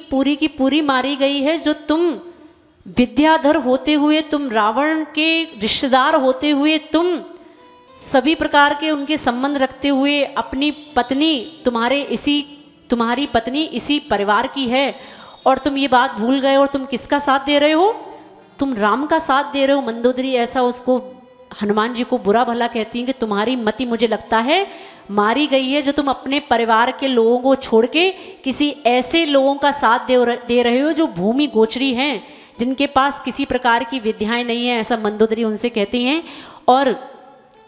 पूरी मारी गई है। जो तुम विद्याधर होते हुए, तुम रावण के रिश्तेदार होते हुए, तुम सभी प्रकार के उनके संबंध रखते हुए अपनी पत्नी तुम्हारी पत्नी इसी परिवार की है और तुम ये बात भूल गए और तुम किसका साथ दे रहे हो, तुम राम का साथ दे रहे हो। मंदोदरी ऐसा उसको हनुमान जी को बुरा भला कहती हैं कि तुम्हारी मति मुझे लगता है मारी गई है, जो तुम अपने परिवार के लोगों को छोड़ के किसी ऐसे लोगों का साथ दे रहे हो जो भूमि गोचरी हैं, जिनके पास किसी प्रकार की विद्याएं नहीं है। ऐसा मंदोदरी उनसे कहती हैं। और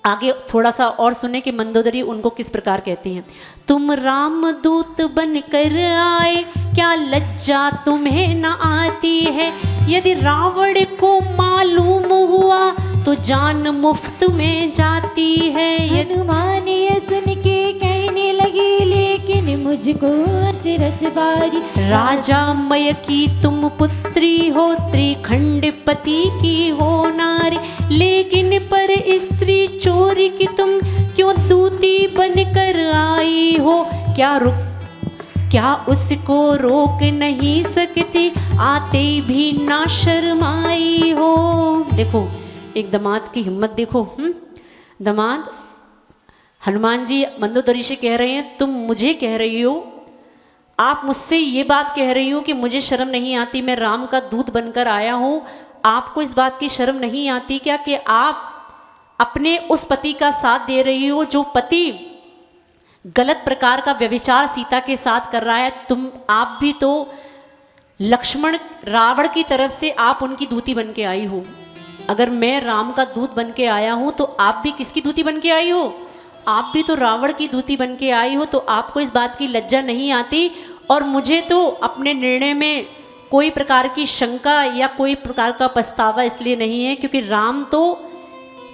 आगे थोड़ा सा और सुने कि मंदोदरी उनको किस प्रकार कहती हैं। तुम रामदूत बनकर आए, क्या लज्जा तुम्हें न आती है। यदि रावण को मालूम हुआ तो जान मुफ्त में जाती है। हनुमान ये सुन के कहने लगी, लेकिन मुझको अचरज बारी। राजा मय की तुम पुत्री हो, त्रिखंड पति की हो नारी, लेकिन पर स्त्री चोरी की तुम क्यों दूती बनकर आई हो। क्या उसको रोक नहीं सकती, आते भी ना शर्माई हो। देखो एक दामाद की हिम्मत देखो। दामाद हनुमान जी मंदोदरी से कह रहे हैं तुम मुझे कह रही हो, आप मुझसे ये बात कह रही हो कि मुझे शर्म नहीं आती, मैं राम का दूत बनकर आया हूँ। आपको इस बात की शर्म नहीं आती क्या कि आप अपने उस पति का साथ दे रही हो जो पति गलत प्रकार का व्यभिचार सीता के साथ कर रहा है। आप भी तो लक्ष्मण रावण की तरफ से आप उनकी दूती बन के आई हो। अगर मैं राम का दूत बन के आया हूँ तो आप भी किसकी दूती बन के आई हो, आप भी तो रावण की दूती बन के आई हो। तो आपको इस बात की लज्जा नहीं आती। और मुझे तो अपने निर्णय में कोई प्रकार की शंका या कोई प्रकार का पछतावा इसलिए नहीं है क्योंकि राम तो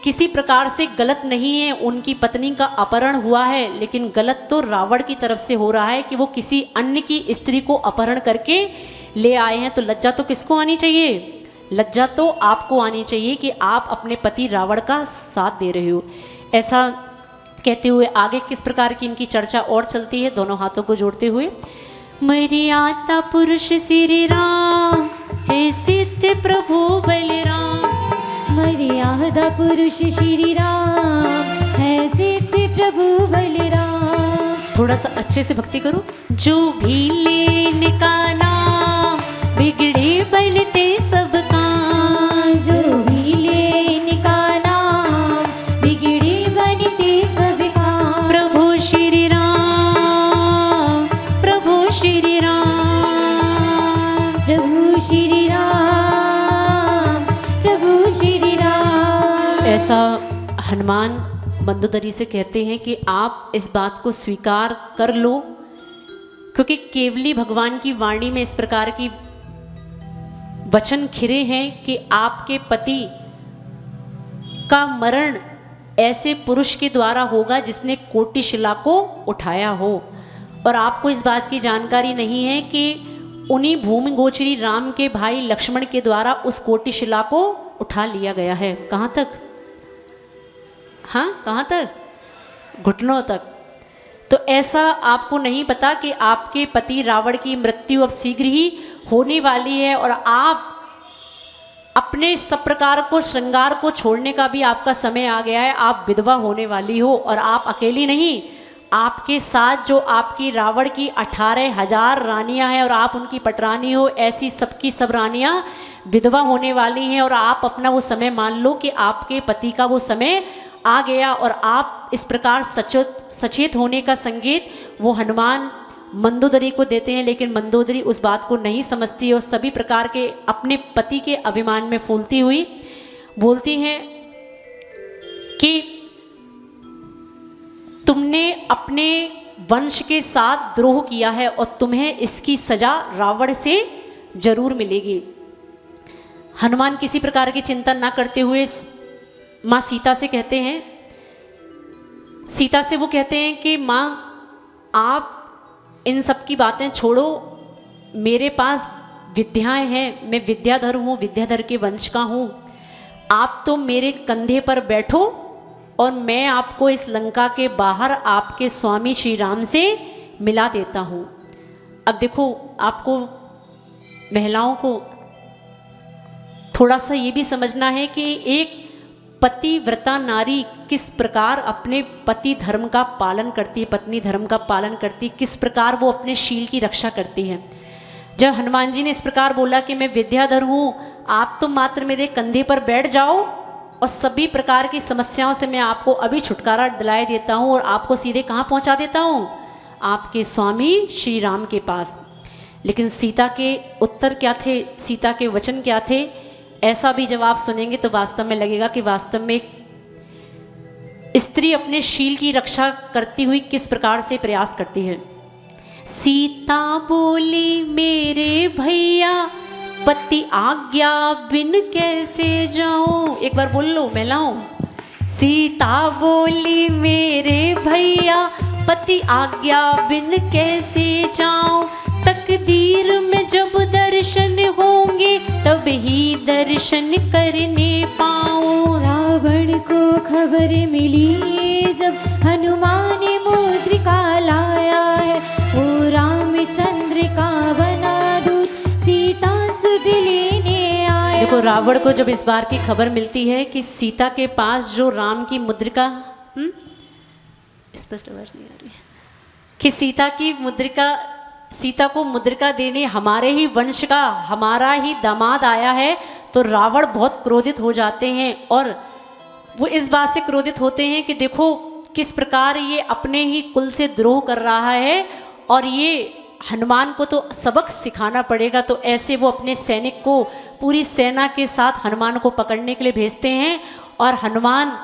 किसी प्रकार से गलत नहीं है। उनकी पत्नी का अपहरण हुआ है, लेकिन गलत तो रावण की तरफ से हो रहा है कि वो किसी अन्य की स्त्री को अपहरण करके ले आए हैं। तो लज्जा तो किसको आनी चाहिए, लज्जा तो आपको आनी चाहिए कि आप अपने पति रावण का साथ दे रहे हो। ऐसा कहते हुए आगे किस प्रकार की इनकी चर्चा और चलती है, दोनों हाथों को जोड़ते हुए। मर्यादा पुरुष श्री राम, हे सिद्ध प्रभु बलराम। मर्यादा पुरुष श्री राम, है सिद्ध प्रभु बलराम। थोड़ा सा अच्छे से भक्ति करो। जो भी लेने का नाम, बिगड़े बनते सब काम। जो भी लेने का नाम, बिगड़े बनते सब काम। प्रभु श्री राम, प्रभु श्री राम, प्रभु श्री राम, प्रभु श्री राम। ऐसा हनुमान मंदोदरी से कहते हैं कि आप इस बात को स्वीकार कर लो, क्योंकि केवली भगवान की वाणी में इस प्रकार की वचन खिरे हैं कि आपके पति का मरण ऐसे पुरुष के द्वारा होगा जिसने कोटि शिला को उठाया हो। और आपको इस बात की जानकारी नहीं है कि उन्हीं भूमि गोचरी राम के भाई लक्ष्मण के द्वारा उस कोटि शिला को उठा लिया गया है। कहाँ तक, हाँ कहाँ तक, घुटनों तक। तो ऐसा आपको नहीं पता कि आपके पति रावण की मृत्यु अब शीघ्र ही होने वाली है और आप अपने सब प्रकार को श्रृंगार को छोड़ने का भी आपका समय आ गया है। आप विधवा होने वाली हो और आप अकेली नहीं, आपके साथ जो आपकी रावण की 18,000 रानियां हैं और आप उनकी पटरानी हो, ऐसी सबकी सब रानियां विधवा होने वाली हैं और आप अपना वो समय मान लो कि आपके पति का वो समय आ गया। और आप इस प्रकार सचेत होने का संकेत वो हनुमान मंदोदरी को देते हैं, लेकिन मंदोदरी उस बात को नहीं समझती और सभी प्रकार के अपने पति के अभिमान में फूलती हुई बोलती हैं कि तुमने अपने वंश के साथ द्रोह किया है और तुम्हें इसकी सजा रावण से जरूर मिलेगी। हनुमान किसी प्रकार की चिंता ना करते हुए माँ सीता से कहते हैं, सीता से वो कहते हैं कि माँ आप इन सब की बातें छोड़ो, मेरे पास विद्याएं हैं, मैं विद्याधर हूँ, विद्याधर के वंश का हूँ। आप तो मेरे कंधे पर बैठो और मैं आपको इस लंका के बाहर आपके स्वामी श्री राम से मिला देता हूँ। अब देखो, आपको महिलाओं को थोड़ा सा ये भी समझना है कि एक पतिव्रता नारी किस प्रकार अपने पति धर्म का पालन करती है, पत्नी धर्म का पालन करती है, किस प्रकार वो अपने शील की रक्षा करती है। जब हनुमान जी ने इस प्रकार बोला कि मैं विद्याधर हूँ, आप तो मात्र मेरे कंधे पर बैठ जाओ और सभी प्रकार की समस्याओं से मैं आपको अभी छुटकारा दिलाए देता हूँ और आपको सीधे कहाँ पहुँचा देता हूँ, आपके स्वामी श्री राम के पास। लेकिन सीता के उत्तर क्या थे, सीता के वचन क्या थे, ऐसा भी जब आप सुनेंगे तो वास्तव में लगेगा कि वास्तव में स्त्री अपने शील की रक्षा करती हुई किस प्रकार से प्रयास करती है। सीता बोली मेरे भैया पति आज्ञा बिन कैसे जाऊं। एक बार बोल लो महिलाओं। सीता बोली मेरे भैया पति आज्ञा बिन कैसे जाऊं, तकदीर में जब दर्शन होंगे तब ही दर्शन करने पाऊं। रावण को खबर मिली जब हनुमान मुद्रिका लाया है, वो रामचंद्र का बना दूत सीता सुध लेने आया। देखो, रावण को जब इस बार की खबर मिलती है कि सीता के पास जो राम की मुद्रिका, स्पष्ट आवाज नहीं आ रही है, कि सीता को मुद्रिका देने हमारे ही वंश का हमारा ही दामाद आया है, तो रावण बहुत क्रोधित हो जाते हैं। और वो इस बात से क्रोधित होते हैं कि देखो किस प्रकार ये अपने ही कुल से द्रोह कर रहा है और ये हनुमान को तो सबक सिखाना पड़ेगा। तो ऐसे वो अपने सैनिक को पूरी सेना के साथ हनुमान को पकड़ने के लिए भेजते हैं। और हनुमान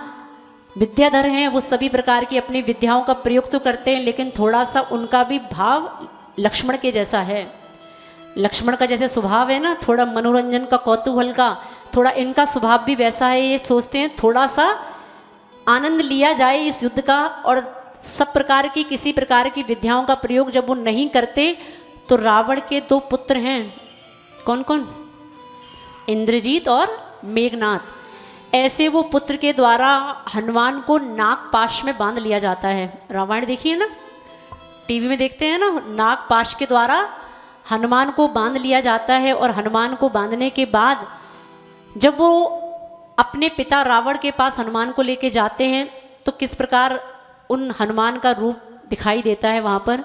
विद्याधर हैं, वो सभी प्रकार की अपनी विद्याओं का प्रयोग तो करते हैं, लेकिन थोड़ा सा उनका भी भाव लक्ष्मण के जैसा है। लक्ष्मण का जैसे स्वभाव है ना, थोड़ा मनोरंजन का, कौतूहल का, थोड़ा इनका स्वभाव भी वैसा है। ये सोचते हैं थोड़ा सा आनंद लिया जाए इस युद्ध का, और सब प्रकार की किसी प्रकार की विद्याओं का प्रयोग जब वो नहीं करते तो रावण के 2 पुत्र हैं, कौन कौन, इंद्रजीत और मेघनाथ। ऐसे वो पुत्र के द्वारा हनुमान को नागपाश में बांध लिया जाता है। रामायण देखिए ना, टीवी में देखते हैं ना, नागपाश के द्वारा हनुमान को बांध लिया जाता है। और हनुमान को बांधने के बाद जब वो अपने पिता रावण के पास हनुमान को लेके जाते हैं तो किस प्रकार उन हनुमान का रूप दिखाई देता है वहाँ पर।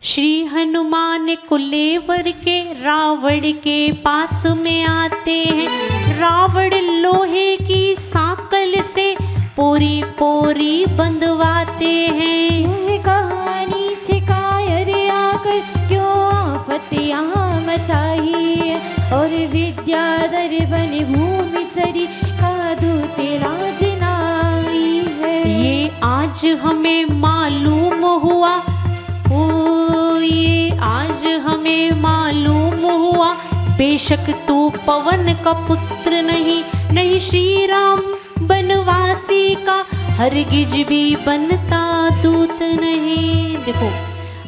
श्री हनुमान कुलेवर के रावण के पास में आते हैं, रावण लोहे की सांकल से पोरी पोरी बंधवाते हैं। यह कहानी छिकायर आकर क्यों आफत यहाँ मचाई, और विद्याधर बन भूमि चरी का दूत लाज नाई है। ये आज हमें मालूम हुआ, ओ ये आज हमें मालूम हुआ, बेशक तू पवन का पुत्र नहीं, नहीं श्री राम बनवासी का हरगिज भी बनता दूत नहीं। देखो,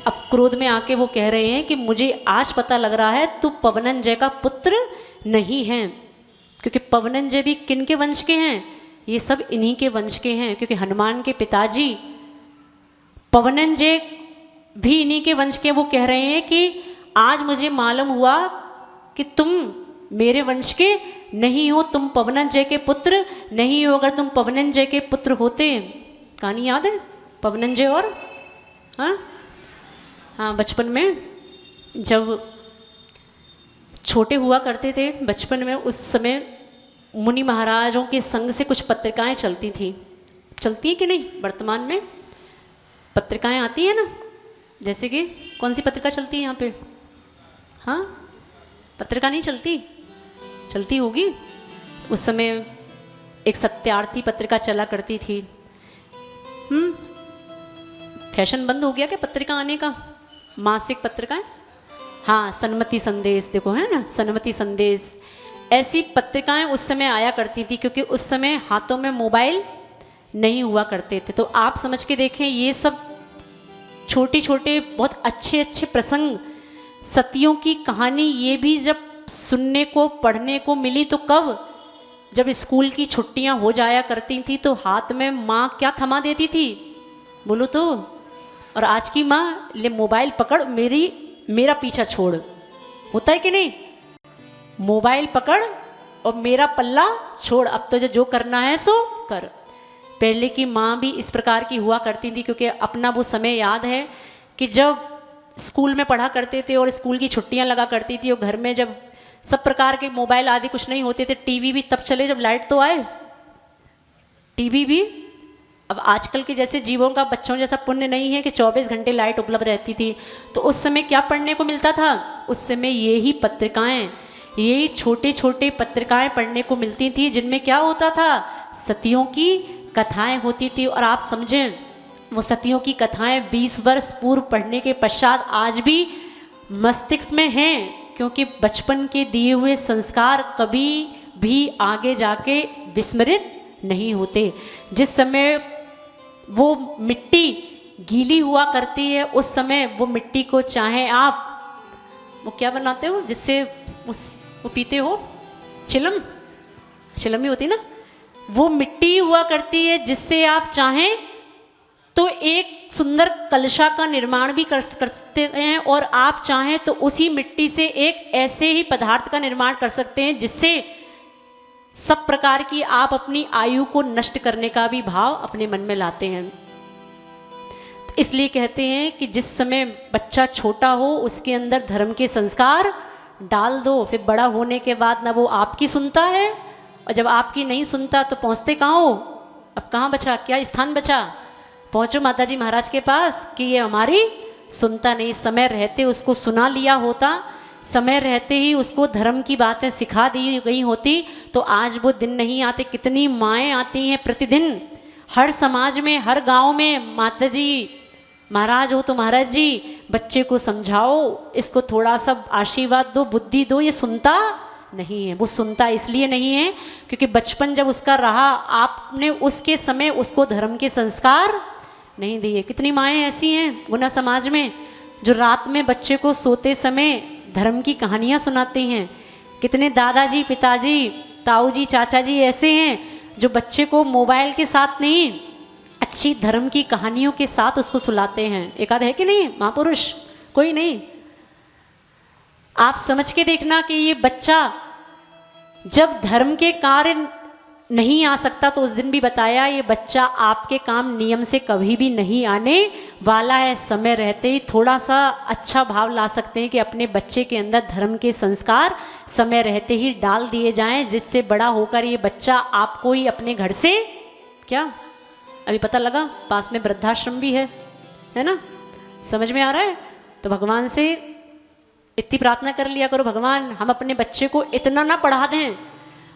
अब क्रोध में आके वो कह रहे हैं कि मुझे आज पता लग रहा है तू पवनंजय का पुत्र नहीं है, क्योंकि पवनंजय भी किन के वंश के हैं, ये सब इन्हीं के वंश के हैं। क्योंकि हनुमान के पिताजी पवनंजय भी इन्हीं के वंश के। वो कह रहे हैं कि आज मुझे मालूम हुआ कि तुम मेरे वंश के नहीं हो, तुम पवनंजय के पुत्र नहीं हो। अगर तुम पवनंजय के पुत्र होते, कहानी याद है, पवनंजय और हाँ हाँ, बचपन में जब छोटे हुआ करते थे, बचपन में उस समय मुनि महाराजों के संग से कुछ पत्रिकाएं चलती थी। चलती हैं कि नहीं? वर्तमान में पत्रिकाएं आती हैं ना, जैसे कि कौन सी पत्रिका चलती है यहाँ पे? हाँ, पत्रिका नहीं चलती? चलती होगी। उस समय एक सत्यार्थी पत्रिका चला करती थी। फैशन बंद हो गया क्या पत्रिका आने का? मासिक पत्रिकाएं, हाँ, सन्मति संदेश, देखो है ना, सन्मति संदेश, ऐसी पत्रिकाएं उस समय आया करती थी, क्योंकि उस समय हाथों में मोबाइल नहीं हुआ करते थे। तो आप समझ के देखें, ये सब छोटे छोटे बहुत अच्छे अच्छे प्रसंग, सतियों की कहानी, ये भी जब सुनने को पढ़ने को मिली तो कब? जब स्कूल की छुट्टियां हो जाया करती थी तो हाथ में माँ क्या थमा देती थी, बोलो तो? और आज की माँ, ले मोबाइल पकड़, मेरा पीछा छोड़, होता है कि नहीं? मोबाइल पकड़ और मेरा पल्ला छोड़, अब तो जो करना है सो कर। पहले की माँ भी इस प्रकार की हुआ करती थी, क्योंकि अपना वो समय याद है कि जब स्कूल में पढ़ा करते थे और स्कूल की छुट्टियां लगा करती थी, और घर में जब सब प्रकार के मोबाइल आदि कुछ नहीं होते थे, टीवी भी तब चले जब लाइट तो आए, टीवी भी। अब आजकल के जैसे जीवों का बच्चों जैसा पुण्य नहीं है कि 24 घंटे लाइट उपलब्ध रहती थी। तो उस समय क्या पढ़ने को मिलता था? उस समय ये ही पत्रिकाएं, ये छोटे छोटे पत्रिकाएं पढ़ने को मिलती थी, जिनमें क्या होता था? सतियों की कथाएं होती थी। और आप समझें, वो सतियों की कथाएं 20 वर्ष पूर्व पढ़ने के पश्चात आज भी मस्तिष्क में हैं, क्योंकि बचपन के दिए हुए संस्कार कभी भी आगे जाके विस्मृत नहीं होते। जिस समय वो मिट्टी गीली हुआ करती है, उस समय वो मिट्टी को चाहे आप वो क्या बनाते हो जिससे वो पीते हो, चिलम ही होती ना, वो मिट्टी हुआ करती है जिससे आप चाहें तो एक सुंदर कलशा का निर्माण भी कर सकते हैं, और आप चाहें तो उसी मिट्टी से एक ऐसे ही पदार्थ का निर्माण कर सकते हैं जिससे सब प्रकार की आप अपनी आयु को नष्ट करने का भी भाव अपने मन में लाते हैं। तो इसलिए कहते हैं कि जिस समय बच्चा छोटा हो उसके अंदर धर्म के संस्कार डाल दो, फिर बड़ा होने के बाद ना वो आपकी सुनता है, और जब आपकी नहीं सुनता तो पहुँचते कहाँ हो? अब कहाँ बचा, क्या स्थान बचा? पहुँचो माताजी महाराज के पास कि ये हमारी सुनता नहीं। समय रहते उसको सुना लिया होता, समय रहते ही उसको धर्म की बातें सिखा दी गई होती, तो आज वो दिन नहीं आते। कितनी माएँ आती हैं प्रतिदिन, हर समाज में, हर गांव में, माताजी महाराज हो तो महाराज जी बच्चे को समझाओ, इसको थोड़ा सा आशीर्वाद दो, बुद्धि दो। ये सुनता नहीं है। वो सुनता इसलिए नहीं है क्योंकि बचपन जब उसका रहा, आपने उसके समय उसको धर्म के संस्कार नहीं दिए। कितनी माएँ ऐसी हैं गुना समाज में जो रात में बच्चे को सोते समय धर्म की कहानियाँ सुनाती हैं। कितने दादाजी, पिताजी, ताऊ जी, चाचा जी ऐसे हैं जो बच्चे को मोबाइल के साथ नहीं, अच्छी धर्म की कहानियों के साथ उसको सुलाते हैं। एक आध है कि नहीं महापुरुष? कोई नहीं। आप समझ के देखना कि ये बच्चा जब धर्म के कार्य नहीं आ सकता, तो उस दिन भी बताया ये बच्चा आपके काम नियम से कभी भी नहीं आने वाला है। समय रहते ही थोड़ा सा अच्छा भाव ला सकते हैं कि अपने बच्चे के अंदर धर्म के संस्कार समय रहते ही डाल दिए जाएं, जिससे बड़ा होकर ये बच्चा आपको ही अपने घर से, क्या अभी पता लगा पास में वृद्धाश्रम भी है ना? समझ में आ रहा है? तो भगवान से इतनी प्रार्थना कर लिया करो, भगवान हम अपने बच्चे को इतना ना पढ़ा दें,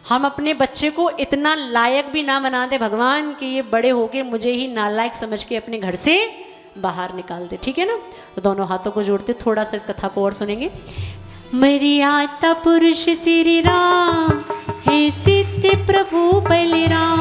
हम अपने बच्चे को इतना लायक भी ना बना दे भगवान कि ये बड़े होके मुझे ही नालायक समझ के अपने घर से बाहर निकाल दे। ठीक है ना? तो दोनों हाथों को जोड़ते थोड़ा सा इस कथा को और सुनेंगे। मर्यादा पुरुष श्री राम है सिद्ध प्रभु बलराम।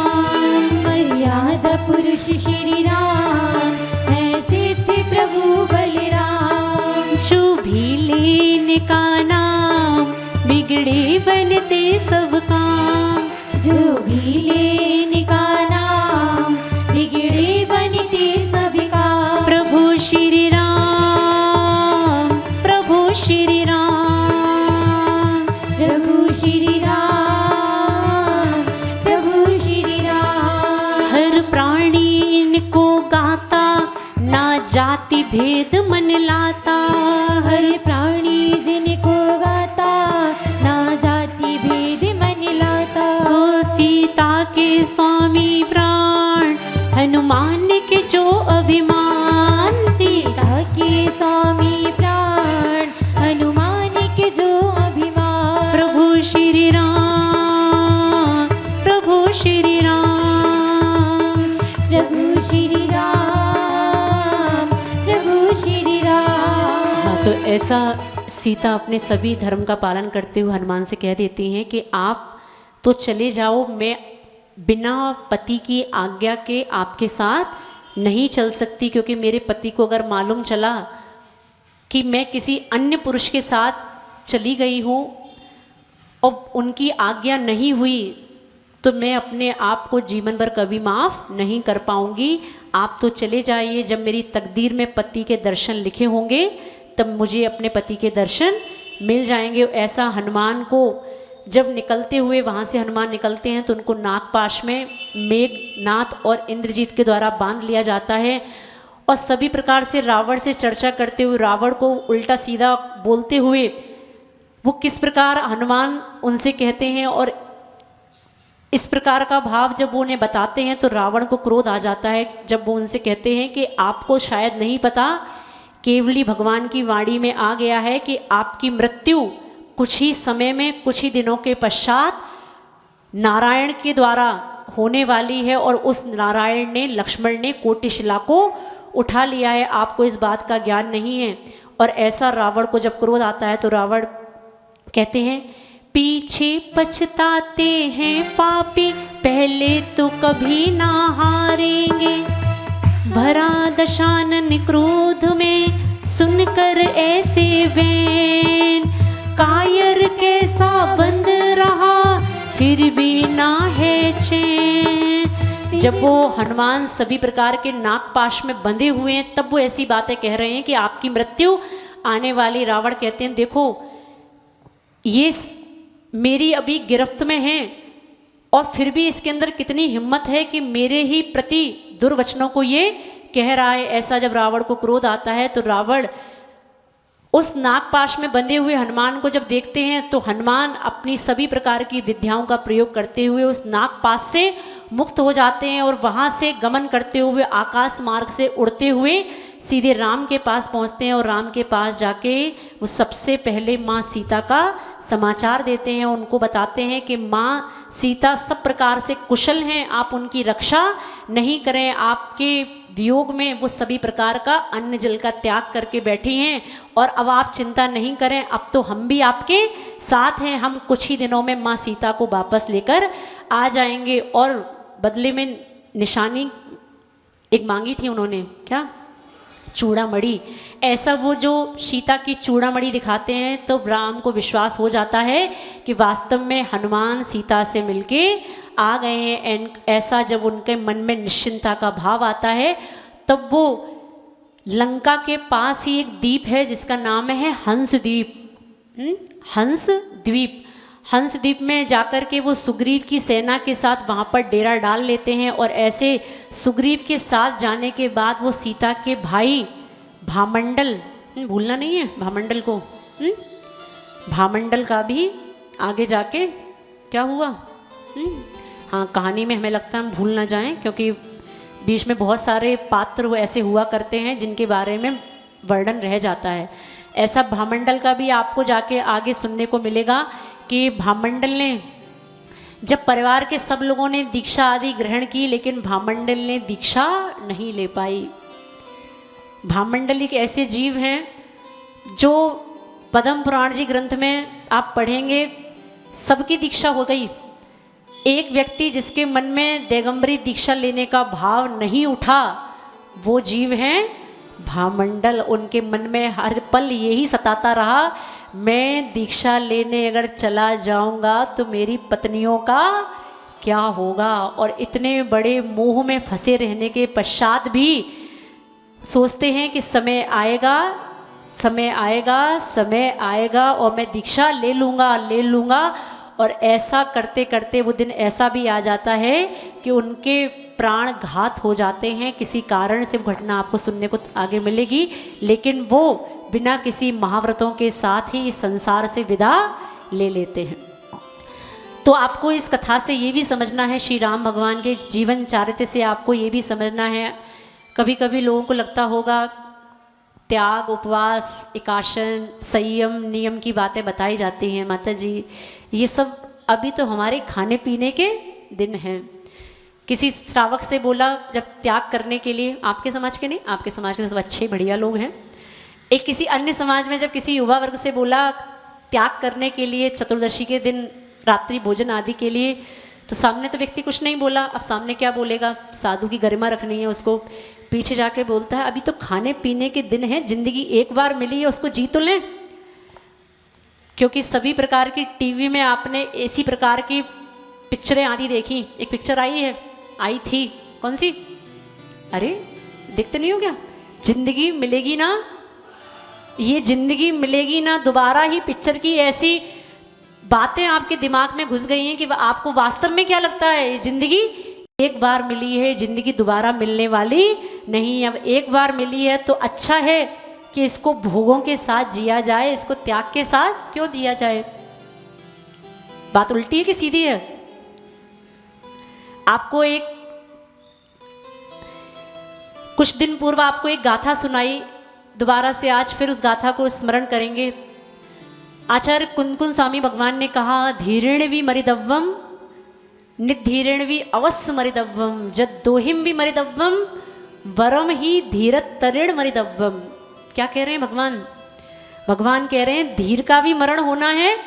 मर्यादा पुरुष श्री राम है सिद्ध प्रभु बलराम। जो भी लेने का नाम बिगड़े बनते सब काम। जो भी लेने का नाम बिगड़े बनते सब काम। प्रभु श्री राम, प्रभु श्री राम, प्रभु श्री राम, प्रभु श्री राम। हर प्राणी इनको गाता ना जाति भेद मन लाता। हर प्राणी जिनको गाता, ना जाति भेद मन लाता। ओ सीता के स्वामी प्राण, हनुमान के जो अभिमान। सीता के स्वामी प्राण, हनुमान के जो अभिमान। प्रभु श्री राम, प्रभु श्री राम, प्रभु श्री राम, प्रभु श्री राम। हाँ, तो ऐसा सीता अपने सभी धर्म का पालन करते हुए हनुमान से कह देती हैं कि आप तो चले जाओ, मैं बिना पति की आज्ञा के आपके साथ नहीं चल सकती, क्योंकि मेरे पति को अगर मालूम चला कि मैं किसी अन्य पुरुष के साथ चली गई हूँ और उनकी आज्ञा नहीं हुई, तो मैं अपने आप को जीवन भर कभी माफ़ नहीं कर पाऊँगी। आप तो चले जाइए, जब मेरी तकदीर में पति के दर्शन लिखे होंगे तब मुझे अपने पति के दर्शन मिल जाएंगे। ऐसा हनुमान को जब निकलते हुए वहाँ से हनुमान निकलते हैं तो उनको नागपाश में मेघनाथ और इंद्रजीत के द्वारा बांध लिया जाता है। और सभी प्रकार से रावण से चर्चा करते हुए, रावण को उल्टा सीधा बोलते हुए वो किस प्रकार हनुमान उनसे कहते हैं, और इस प्रकार का भाव जब वो उन्हें बताते हैं तो रावण को क्रोध आ जाता है। जब वो उनसे कहते हैं कि आपको शायद नहीं पता, केवली भगवान की वाणी में आ गया है कि आपकी मृत्यु कुछ ही समय में, कुछ ही दिनों के पश्चात नारायण के द्वारा होने वाली है, और उस नारायण ने, लक्ष्मण ने कोटिशिला को उठा लिया है, आपको इस बात का ज्ञान नहीं है। और ऐसा रावण को जब क्रोध आता है तो रावण कहते हैं, पीछे पछताते हैं पापी, पहले तो कभी ना हारेंगे। भरा दशानन क्रोध में सुनकर ऐसे बैन, कायर कैसा बंद रहा फिर भी ना है चैन। जब वो हनुमान सभी प्रकार के नागपाश में बंधे हुए हैं तब वो ऐसी बातें कह रहे हैं कि आपकी मृत्यु आने वाली। रावण कहते हैं, देखो ये मेरी अभी गिरफ्त में है और फिर भी इसके अंदर कितनी हिम्मत है कि मेरे ही प्रति दुर्वचनों को ये कह रहा है। ऐसा जब रावण को क्रोध आता है तो रावण उस नागपाश में बंधे हुए हनुमान को जब देखते हैं तो हनुमान अपनी सभी प्रकार की विद्याओं का प्रयोग करते हुए उस नागपाश से मुक्त हो जाते हैं और वहाँ से गमन करते हुए आकाश मार्ग से उड़ते हुए सीधे राम के पास पहुँचते हैं। और राम के पास जाके वो सबसे पहले माँ सीता का समाचार देते हैं, उनको बताते हैं कि माँ सीता सब प्रकार से कुशल हैं, आप उनकी रक्षा नहीं करें, आपके वियोग में वो सभी प्रकार का अन्न जल का त्याग करके बैठी हैं और अब आप चिंता नहीं करें, अब तो हम भी आपके साथ हैं, हम कुछ ही दिनों में माँ सीता को वापस लेकर आ जाएंगे। और बदले में निशानी एक मांगी थी उन्होंने, क्या? चूड़ामणि। ऐसा वो जो सीता की चूड़ामणि दिखाते हैं तो राम को विश्वास हो जाता है कि वास्तव में हनुमान सीता से मिलके आ गए हैं। ऐसा जब उनके मन में निश्चिंतता का भाव आता है तब वो लंका के पास ही एक द्वीप है जिसका नाम है हंस द्वीप। हंस द्वीप, हंस द्वीप में जाकर के वो सुग्रीव की सेना के साथ वहाँ पर डेरा डाल लेते हैं। और ऐसे सुग्रीव के साथ जाने के बाद वो सीता के भाई भामंडल, भूलना नहीं है भामंडल को, भामंडल का भी आगे जाके क्या हुआ, हाँ कहानी में हमें लगता है हम भूल ना जाएं, क्योंकि बीच में बहुत सारे पात्र वो ऐसे हुआ करते हैं जिनके बारे में वर्णन रह जाता है। ऐसा भामंडल का भी आपको जाके आगे सुनने को मिलेगा कि भामंडल ने जब परिवार के सब लोगों ने दीक्षा आदि ग्रहण की लेकिन भामंडल ने दीक्षा नहीं ले पाई। भामंडल एक ऐसे जीव हैं जो पद्म पुराण जी ग्रंथ में आप पढ़ेंगे सबकी दीक्षा हो गई, एक व्यक्ति जिसके मन में दिगंबरी दीक्षा लेने का भाव नहीं उठा वो जीव हैं भामंडल। उनके मन में हर पल यही सताता रहा, मैं दीक्षा लेने अगर चला जाऊंगा तो मेरी पत्नियों का क्या होगा। और इतने बड़े मोह में फंसे रहने के पश्चात भी सोचते हैं कि समय आएगा, समय आएगा, समय आएगा और मैं दीक्षा ले लूँगा। और ऐसा करते करते वो दिन ऐसा भी आ जाता है कि उनके प्राण घात हो जाते हैं। किसी कारण से वो घटना आपको सुनने को आगे मिलेगी, लेकिन वो बिना किसी महाव्रतों के साथ ही इस संसार से विदा ले लेते हैं। तो आपको इस कथा से ये भी समझना है, श्री राम भगवान के जीवन चारित्र से आपको ये भी समझना है। कभी कभी लोगों को लगता होगा त्याग, उपवास, एकाशन, संयम, नियम की बातें बताई जाती हैं, माता जी ये सब अभी तो हमारे खाने पीने के दिन हैं। किसी श्रावक से बोला जब त्याग करने के लिए, आपके समाज के नहीं, आपके समाज के तो सब अच्छे बढ़िया लोग हैं। एक किसी अन्य समाज में जब किसी युवा वर्ग से बोला त्याग करने के लिए चतुर्दशी के दिन रात्रि भोजन आदि के लिए, तो सामने तो व्यक्ति कुछ नहीं बोला। अब सामने क्या बोलेगा, साधु की गरिमा रखनी है उसको, पीछे जाके बोलता है अभी तो खाने पीने के दिन है, जिंदगी एक बार मिली है उसको जी तो लें। क्योंकि सभी प्रकार की टीवी में आपने ऐसी प्रकार की पिक्चरें आदि देखी। एक पिक्चर आई थी, कौन सी, अरे देखते नहीं हो क्या, जिंदगी मिलेगी ना, ये जिंदगी मिलेगी ना दोबारा ही पिक्चर की ऐसी बातें आपके दिमाग में घुस गई हैं कि आपको वास्तव में क्या लगता है, जिंदगी एक बार मिली है, जिंदगी दोबारा मिलने वाली नहीं। अब एक बार मिली है तो अच्छा है कि इसको भोगों के साथ जिया जाए, इसको त्याग के साथ क्यों दिया जाए। बात उल्टी है कि सीधी है। आपको एक कुछ दिन पूर्व आपको एक गाथा सुनाई, दोबारा से आज फिर उस गाथा को स्मरण करेंगे। आचार्य कुंदकुंद स्वामी भगवान ने कहा, धीरेण भी मरिदव्वम निधीरेण भी अवश्य मरिदव्वम जद दोहिम भी मरिदव्वम वरम ही धीरत तरेण मरिदव्वम। क्या कह रहे हैं भगवान? भगवान कह रहे हैं धीर का भी मरण होना है,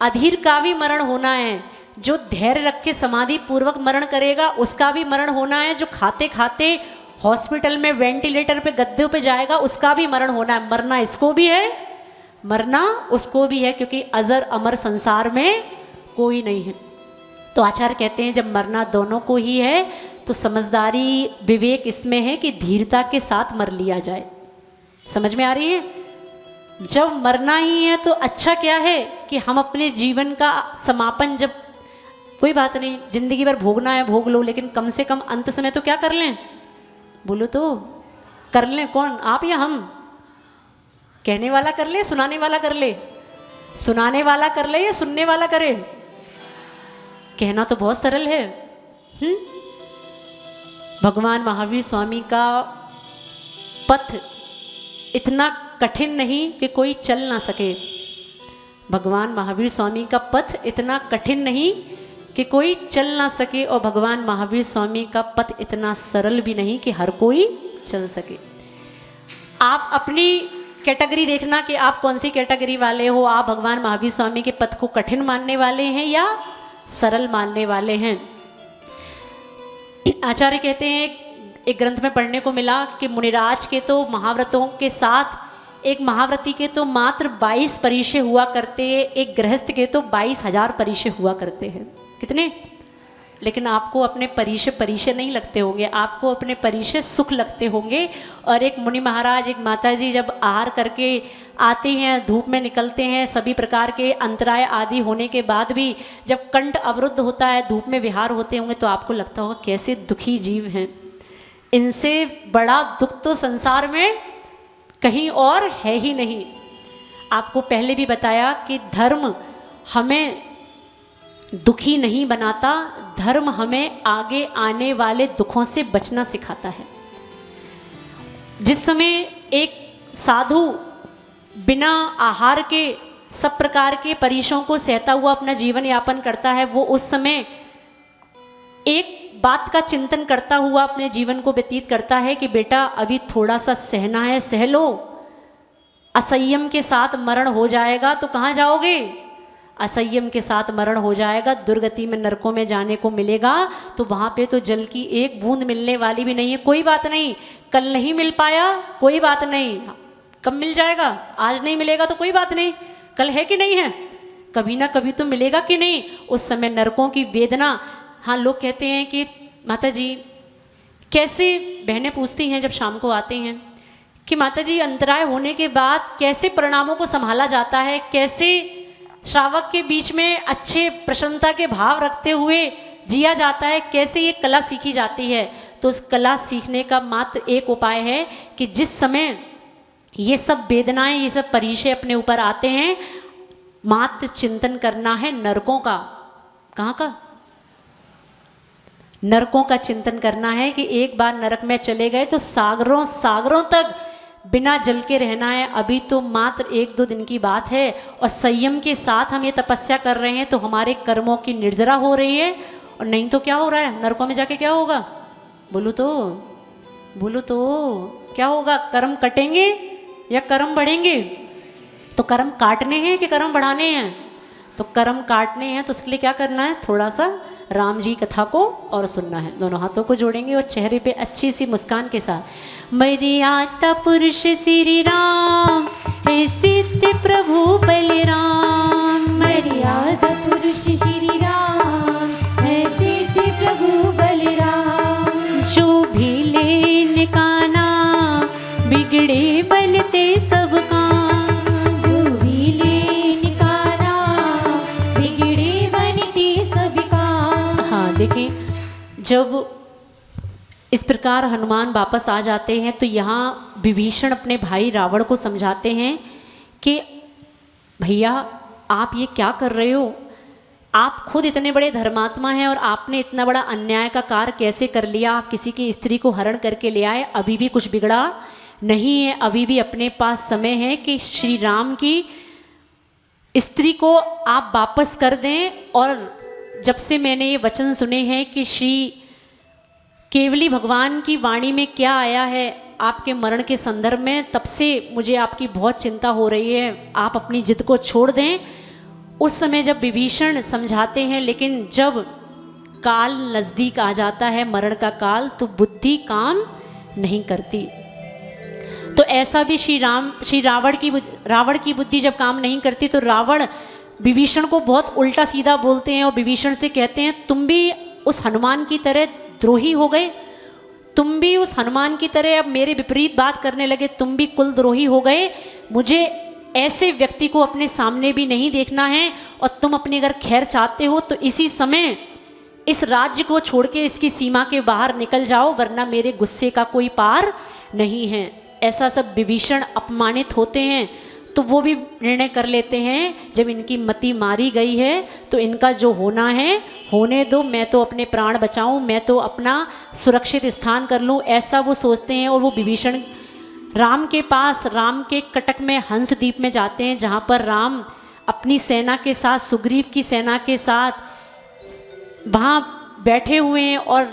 अधीर का भी मरण होना है। जो धैर्य रख के समाधि पूर्वक मरण करेगा उसका भी मरण होना है, जो खाते खाते हॉस्पिटल में वेंटिलेटर पे गद्दे पे जाएगा उसका भी मरण होना है। मरना इसको भी है, मरना उसको भी है, क्योंकि अजर अमर संसार में कोई नहीं है। तो आचार्य कहते हैं जब मरना दोनों को ही है तो समझदारी विवेक इसमें है कि धीरता के साथ मर लिया जाए। समझ में आ रही है? जब मरना ही है तो अच्छा क्या है कि हम अपने जीवन का समापन, जब कोई बात नहीं जिंदगी भर भोगना है भोग लो, लेकिन कम से कम अंत समय तो क्या कर लें, बोलो तो कर लें। कौन, आप या हम? कहने वाला कर ले, सुनाने वाला कर ले, सुनाने वाला कर ले या सुनने वाला करे? कहना तो बहुत सरल है। भगवान महावीर स्वामी का पथ इतना कठिन नहीं कि कोई चल ना सके। भगवान महावीर स्वामी का पथ इतना कठिन नहीं कि कोई चल ना सके, और भगवान महावीर स्वामी का पथ इतना सरल भी नहीं कि हर कोई चल सके। आप अपनी कैटेगरी देखना कि आप कौन सी कैटेगरी वाले हो। आप भगवान महावीर स्वामी के पथ को कठिन मानने वाले हैं या सरल मानने वाले हैं। आचार्य कहते हैं, एक ग्रंथ में पढ़ने को मिला कि मुनिराज के तो महाव्रतों के साथ एक महाव्रती के तो मात्र 22 परिचय हुआ करते हैं, एक गृहस्थ के तो 22,000 परिचय हुआ करते हैं। कितने? लेकिन आपको अपने परिचय नहीं लगते होंगे, आपको अपने परिचय सुख लगते होंगे। और एक मुनि महाराज, एक माता जी जब आहार करके आते हैं, धूप में निकलते हैं, सभी प्रकार के अंतराय आदि होने के बाद भी जब कंठ अवरुद्ध होता है, धूप में विहार होते होंगे, तो आपको लगता होगा कैसे दुखी जीव हैं, इनसे बड़ा दुख तो संसार में कहीं और है ही नहीं। आपको पहले भी बताया कि धर्म हमें दुखी नहीं बनाता, धर्म हमें आगे आने वाले दुखों से बचना सिखाता है। जिस समय एक साधु बिना आहार के सब प्रकार के परीक्षों को सहता हुआ अपना जीवन यापन करता है, वो उस समय एक बात का चिंतन करता हुआ अपने जीवन को व्यतीत करता है कि बेटा अभी थोड़ा सा सहना है, सह लो, असंयम के साथ मरण हो जाएगा तो कहाँ जाओगे? असंयम के साथ मरण हो जाएगा, दुर्गति में नरकों में जाने को मिलेगा, तो वहाँ पे तो जल की एक बूंद मिलने वाली भी नहीं है। कोई बात नहीं, कल नहीं मिल पाया कोई बात नहीं, कब मिल जाएगा? आज नहीं मिलेगा तो कोई बात नहीं, कल है कि नहीं है, कभी ना कभी तो मिलेगा कि नहीं। उस समय नरकों की वेदना, हाँ लोग कहते हैं कि माता जी कैसे, बहनें पूछती हैं जब शाम को आते हैं कि माता जी अंतराय होने के बाद कैसे परिणामों को संभाला जाता है, कैसे श्रावक के बीच में अच्छे प्रसन्नता के भाव रखते हुए जिया जाता है, कैसे ये कला सीखी जाती है। तो उस कला सीखने का मात्र एक उपाय है कि जिस समय ये सब वेदनाएं, ये सब परिचय अपने ऊपर आते हैं, मात्र चिंतन करना है नरकों का। कहाँ का? नरकों का चिंतन करना है कि एक बार नरक में चले गए तो सागरों सागरों तक बिना जल के रहना है। अभी तो मात्र 1-2 दिन की बात है और संयम के साथ हम ये तपस्या कर रहे हैं तो हमारे कर्मों की निर्जरा हो रही है। और नहीं तो क्या हो रहा है, नरकों में जाके क्या होगा? बोलो तो क्या होगा? कर्म कटेंगे या कर्म बढ़ेंगे? तो कर्म काटने हैं कि कर्म बढ़ाने हैं? तो कर्म काटने हैं, तो उसके लिए क्या करना है? थोड़ा सा राम जी कथा को और सुनना है। दोनों हाथों को जोड़ेंगे और चेहरे पे अच्छी सी मुस्कान के साथ, मर्यादा पुरुष श्री राम, हे सिद्ध प्रभु बलराम। मर्यादा पुरुष श्री राम, है सिद्ध प्रभु बलराम। जो भी लेन का नाम, बिगड़े बनते सब काम। जो भी लेन का नाम, बिगड़े बनते सब काम। हाँ देखें, जब इस प्रकार हनुमान वापस आ जाते हैं तो यहाँ विभीषण अपने भाई रावण को समझाते हैं कि भैया आप ये क्या कर रहे हो? आप खुद इतने बड़े धर्मात्मा हैं और आपने इतना बड़ा अन्याय का कार्य कैसे कर लिया? आप किसी की स्त्री को हरण करके ले आए, अभी भी कुछ बिगड़ा नहीं है। अभी भी अपने पास समय है कि श्री राम की स्त्री को आप वापस कर दें। और जब से मैंने ये वचन सुने हैं कि श्री केवली भगवान की वाणी में क्या आया है आपके मरण के संदर्भ में, तब से मुझे आपकी बहुत चिंता हो रही है, आप अपनी जिद को छोड़ दें। उस समय जब विभीषण समझाते हैं, लेकिन जब काल नज़दीक आ जाता है, मरण का काल, तो बुद्धि काम नहीं करती। तो ऐसा भी श्री रावण की बुद्धि जब काम नहीं करती तो रावण विभीषण को बहुत उल्टा सीधा बोलते हैं और विभीषण से कहते हैं तुम भी उस हनुमान की तरह द्रोही हो गए, तुम भी उस हनुमान की तरह अब मेरे विपरीत बात करने लगे, तुम भी कुल द्रोही हो गए। मुझे ऐसे व्यक्ति को अपने सामने भी नहीं देखना है और तुम अपनी अगर खैर चाहते हो तो इसी समय इस राज्य को छोड़ के इसकी सीमा के बाहर निकल जाओ, वरना मेरे गुस्से का कोई पार नहीं है। ऐसा सब विभीषण अपमानित होते हैं तो वो भी निर्णय कर लेते हैं जब इनकी मति मारी गई है तो इनका जो होना है होने दो, मैं तो अपने प्राण बचाऊं, मैं तो अपना सुरक्षित स्थान कर लूं, ऐसा वो सोचते हैं। और वो विभीषण राम के पास, राम के कटक में हंसद्वीप में जाते हैं, जहाँ पर राम अपनी सेना के साथ, सुग्रीव की सेना के साथ वहाँ बैठे हुए हैं। और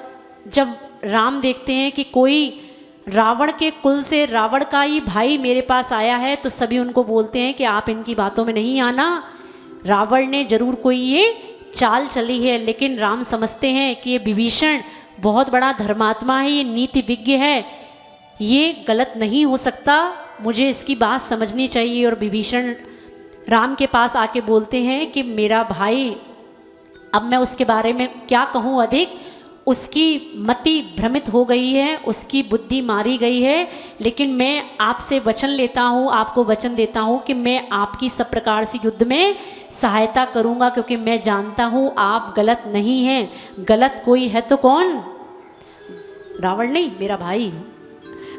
जब राम देखते हैं कि कोई रावण के कुल से, रावण का ही भाई मेरे पास आया है, तो सभी उनको बोलते हैं कि आप इनकी बातों में नहीं आना, रावण ने जरूर कोई ये चाल चली है। लेकिन राम समझते हैं कि ये विभीषण बहुत बड़ा धर्मात्मा है, ये नीति विज्ञ है, ये गलत नहीं हो सकता, मुझे इसकी बात समझनी चाहिए। और विभीषण राम के पास आके बोलते हैं कि मेरा भाई, अब मैं उसके बारे में क्या कहूँ अधिक, उसकी मति भ्रमित हो गई है, उसकी बुद्धि मारी गई है। लेकिन मैं आपसे वचन लेता हूँ, आपको वचन देता हूँ कि मैं आपकी सब प्रकार से युद्ध में सहायता करूँगा, क्योंकि मैं जानता हूँ आप गलत नहीं हैं। गलत कोई है तो कौन? रावण नहीं, मेरा भाई।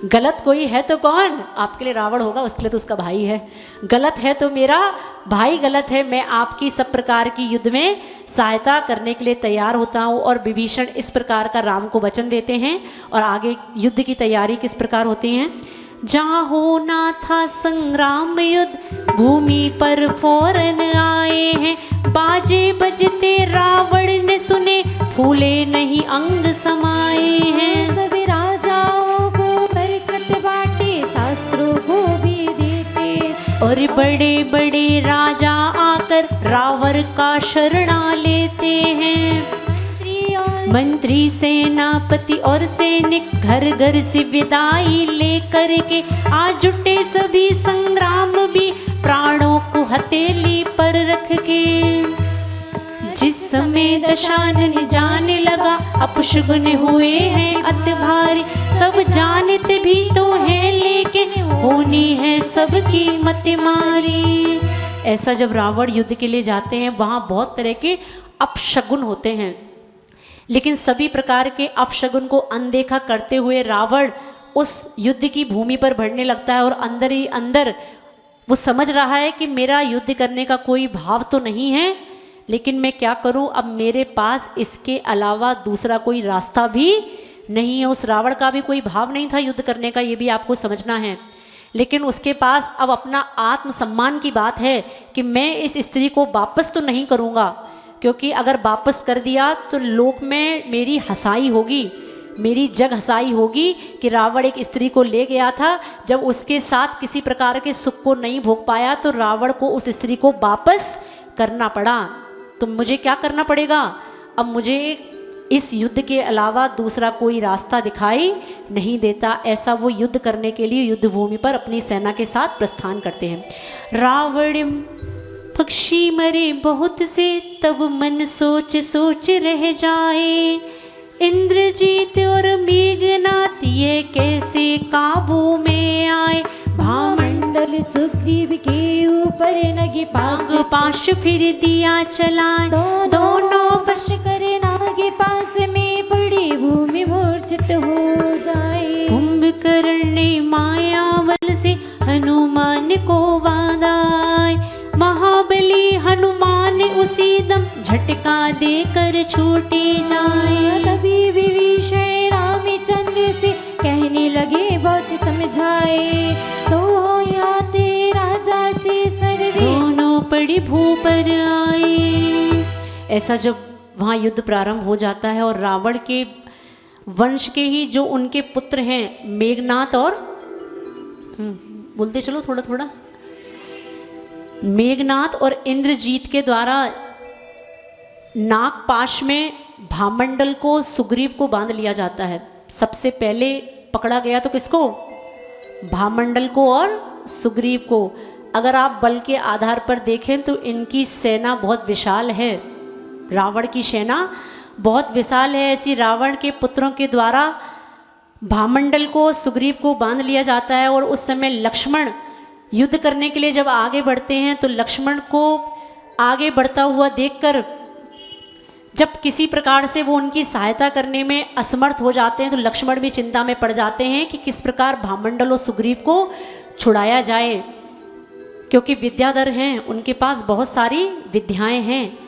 गलत कोई है तो कौन? आपके लिए रावण होगा, उसके लिए तो उसका भाई है। गलत है तो मेरा भाई गलत है, मैं आपकी सब प्रकार की युद्ध में सहायता करने के लिए तैयार होता हूँ। और विभीषण इस प्रकार का राम को वचन देते हैं। और आगे युद्ध की तैयारी किस प्रकार होती है? जहाँ होना था संग्राम युद्ध, भूमि पर फौरन आए हैं, बाजे बजते रावण ने सुने, फूले नहीं अंग समाए हैं। सभी राजाओं को बरकत बांटे, शास्त्रों को भी देते, और बड़े बड़े राजा आकर रावण का शरणा लेते हैं। मंत्री सेनापति और सैनिक घर घर से विदाई लेकर के आ जुटे, सभी संग्राम भी प्राणों को हथेली पर रख के। जिस समय दशानन जाने लगा, अपशुगुन हुए हैं अति भारी, सब जानते भी तो हैं लेकिन होनी है सबकी मत मारी। ऐसा जब रावण युद्ध के लिए जाते हैं वहाँ बहुत तरह के अपशगुन होते हैं, लेकिन सभी प्रकार के अपशगुन को अनदेखा करते हुए रावण उस युद्ध की भूमि पर बढ़ने लगता है और अंदर ही अंदर वो समझ रहा है कि मेरा युद्ध करने का कोई भाव तो नहीं है, लेकिन मैं क्या करूं, अब मेरे पास इसके अलावा दूसरा कोई रास्ता भी नहीं है। उस रावण का भी कोई भाव नहीं था युद्ध करने का, ये भी आपको समझना है, लेकिन उसके पास अब अपना आत्मसम्मान की बात है कि मैं इस स्त्री को वापस तो नहीं करूँगा, क्योंकि अगर वापस कर दिया तो लोक में मेरी हंसाई होगी, मेरी जग हंसाई होगी कि रावण एक स्त्री को ले गया था, जब उसके साथ किसी प्रकार के सुख को नहीं भोग पाया तो रावण को उस स्त्री को वापस करना पड़ा। तो मुझे क्या करना पड़ेगा, अब मुझे इस युद्ध के अलावा दूसरा कोई रास्ता दिखाई नहीं देता। ऐसा वो युद्ध करने के लिए युद्ध भूमि पर अपनी सेना के साथ प्रस्थान करते हैं। रावण पक्षी मरे बहुत से, तब मन सोच सोच रह जाए, इंद्रजीत और मेघनाथ ये कैसे काबू में आए, भामंडल सुग्रीव के ऊपर नगे पास पाश फिर दिया चला, दोनों वश करे नागे पास में पड़ी भूमि मूर्छित हो जाए। कुंभकर्ण ने मायावल से हनुमान को बांधाए, महाबली हनुमान उसी दम झटका देकर छूटे जाए। तभी विभीषण रामचंद्र से कहने लगे बहुत समझाए, तो या ते राजा से सर्वे दोनों पड़ी भू पर आए। ऐसा जब वहाँ युद्ध प्रारंभ हो जाता है और रावण के वंश के ही जो उनके पुत्र हैं मेघनाथ और बोलते चलो थोड़ा थोड़ा, मेघनाथ और इंद्रजीत के द्वारा नागपाश में भामंडल को सुग्रीव को बांध लिया जाता है। सबसे पहले पकड़ा गया तो किसको, भामंडल को और सुग्रीव को। अगर आप बल के आधार पर देखें तो इनकी सेना बहुत विशाल है, रावण की सेना बहुत विशाल है। ऐसी रावण के पुत्रों के द्वारा भामंडल को सुग्रीव को बांध लिया जाता है और उस समय लक्ष्मण युद्ध करने के लिए जब आगे बढ़ते हैं तो लक्ष्मण को आगे बढ़ता हुआ देखकर जब किसी प्रकार से वो उनकी सहायता करने में असमर्थ हो जाते हैं तो लक्ष्मण भी चिंता में पड़ जाते हैं कि किस प्रकार भामंडल और सुग्रीव को छुड़ाया जाए, क्योंकि विद्याधर हैं, उनके पास बहुत सारी विद्याएं हैं।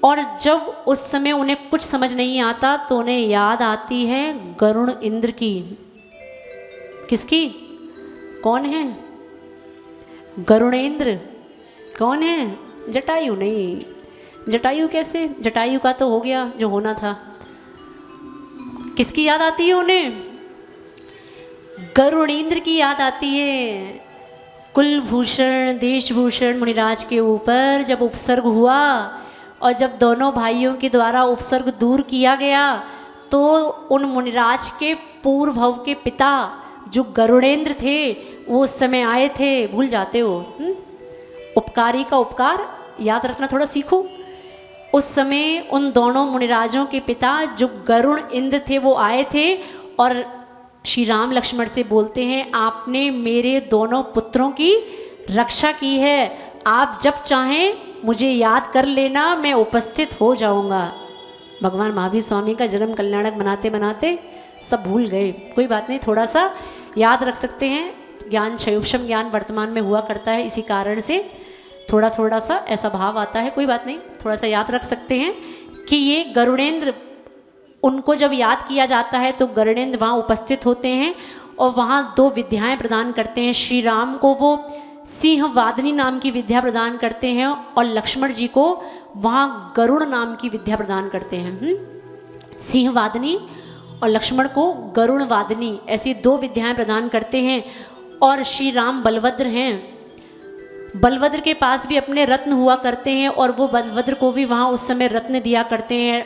और जब उस समय उन्हें कुछ समझ नहीं आता तो उन्हें याद आती है गरुण इंद्र की। किसकी, कौन है गरुणेंद्र, कौन है, जटायु नहीं, जटायु कैसे, जटायु का तो हो गया जो होना था। किसकी याद आती है उन्हें, गरुणेंद्र की याद आती है। कुलभूषण देशभूषण मुनिराज के ऊपर जब उपसर्ग हुआ और जब दोनों भाइयों के द्वारा उपसर्ग दूर किया गया तो उन मुनिराज के पूर्व भव के पिता जो गरुड़ेंद्र थे वो उस समय आए थे। भूल जाते हो, उपकारी का उपकार याद रखना थोड़ा सीखो। उस समय उन दोनों मुनिराजों के पिता जो गरुड़ इंद्र थे वो आए थे और श्री राम लक्ष्मण से बोलते हैं, आपने मेरे दोनों पुत्रों की रक्षा की है, आप जब चाहें मुझे याद कर लेना, मैं उपस्थित हो जाऊंगा। भगवान महावीर स्वामी का जन्म कल्याणक बनाते बनाते सब भूल गए, कोई बात नहीं, थोड़ा सा याद रख सकते हैं। ज्ञान क्षयोपम ज्ञान वर्तमान में हुआ करता है, इसी कारण से थोड़ा थोड़ा सा ऐसा भाव आता है, कोई बात नहीं, थोड़ा सा याद रख सकते हैं कि ये गरुड़ेंद्र, उनको जब याद किया जाता है तो गरुड़ेंद्र वहाँ उपस्थित होते हैं और वहाँ दो विद्याएं प्रदान करते हैं। श्री राम को वो सिंहवादिनी नाम की विद्या प्रदान करते हैं और लक्ष्मण जी को वहाँ गरुड़ नाम की विद्या प्रदान करते हैं। सिंहवादिनी और लक्ष्मण को गरुड़ वादिनी, ऐसी दो विद्याएं प्रदान करते हैं। और श्री राम बलभद्र हैं, बलभद्र के पास भी अपने रत्न हुआ करते हैं और वो बलभद्र को भी वहाँ उस समय रत्न दिया करते हैं,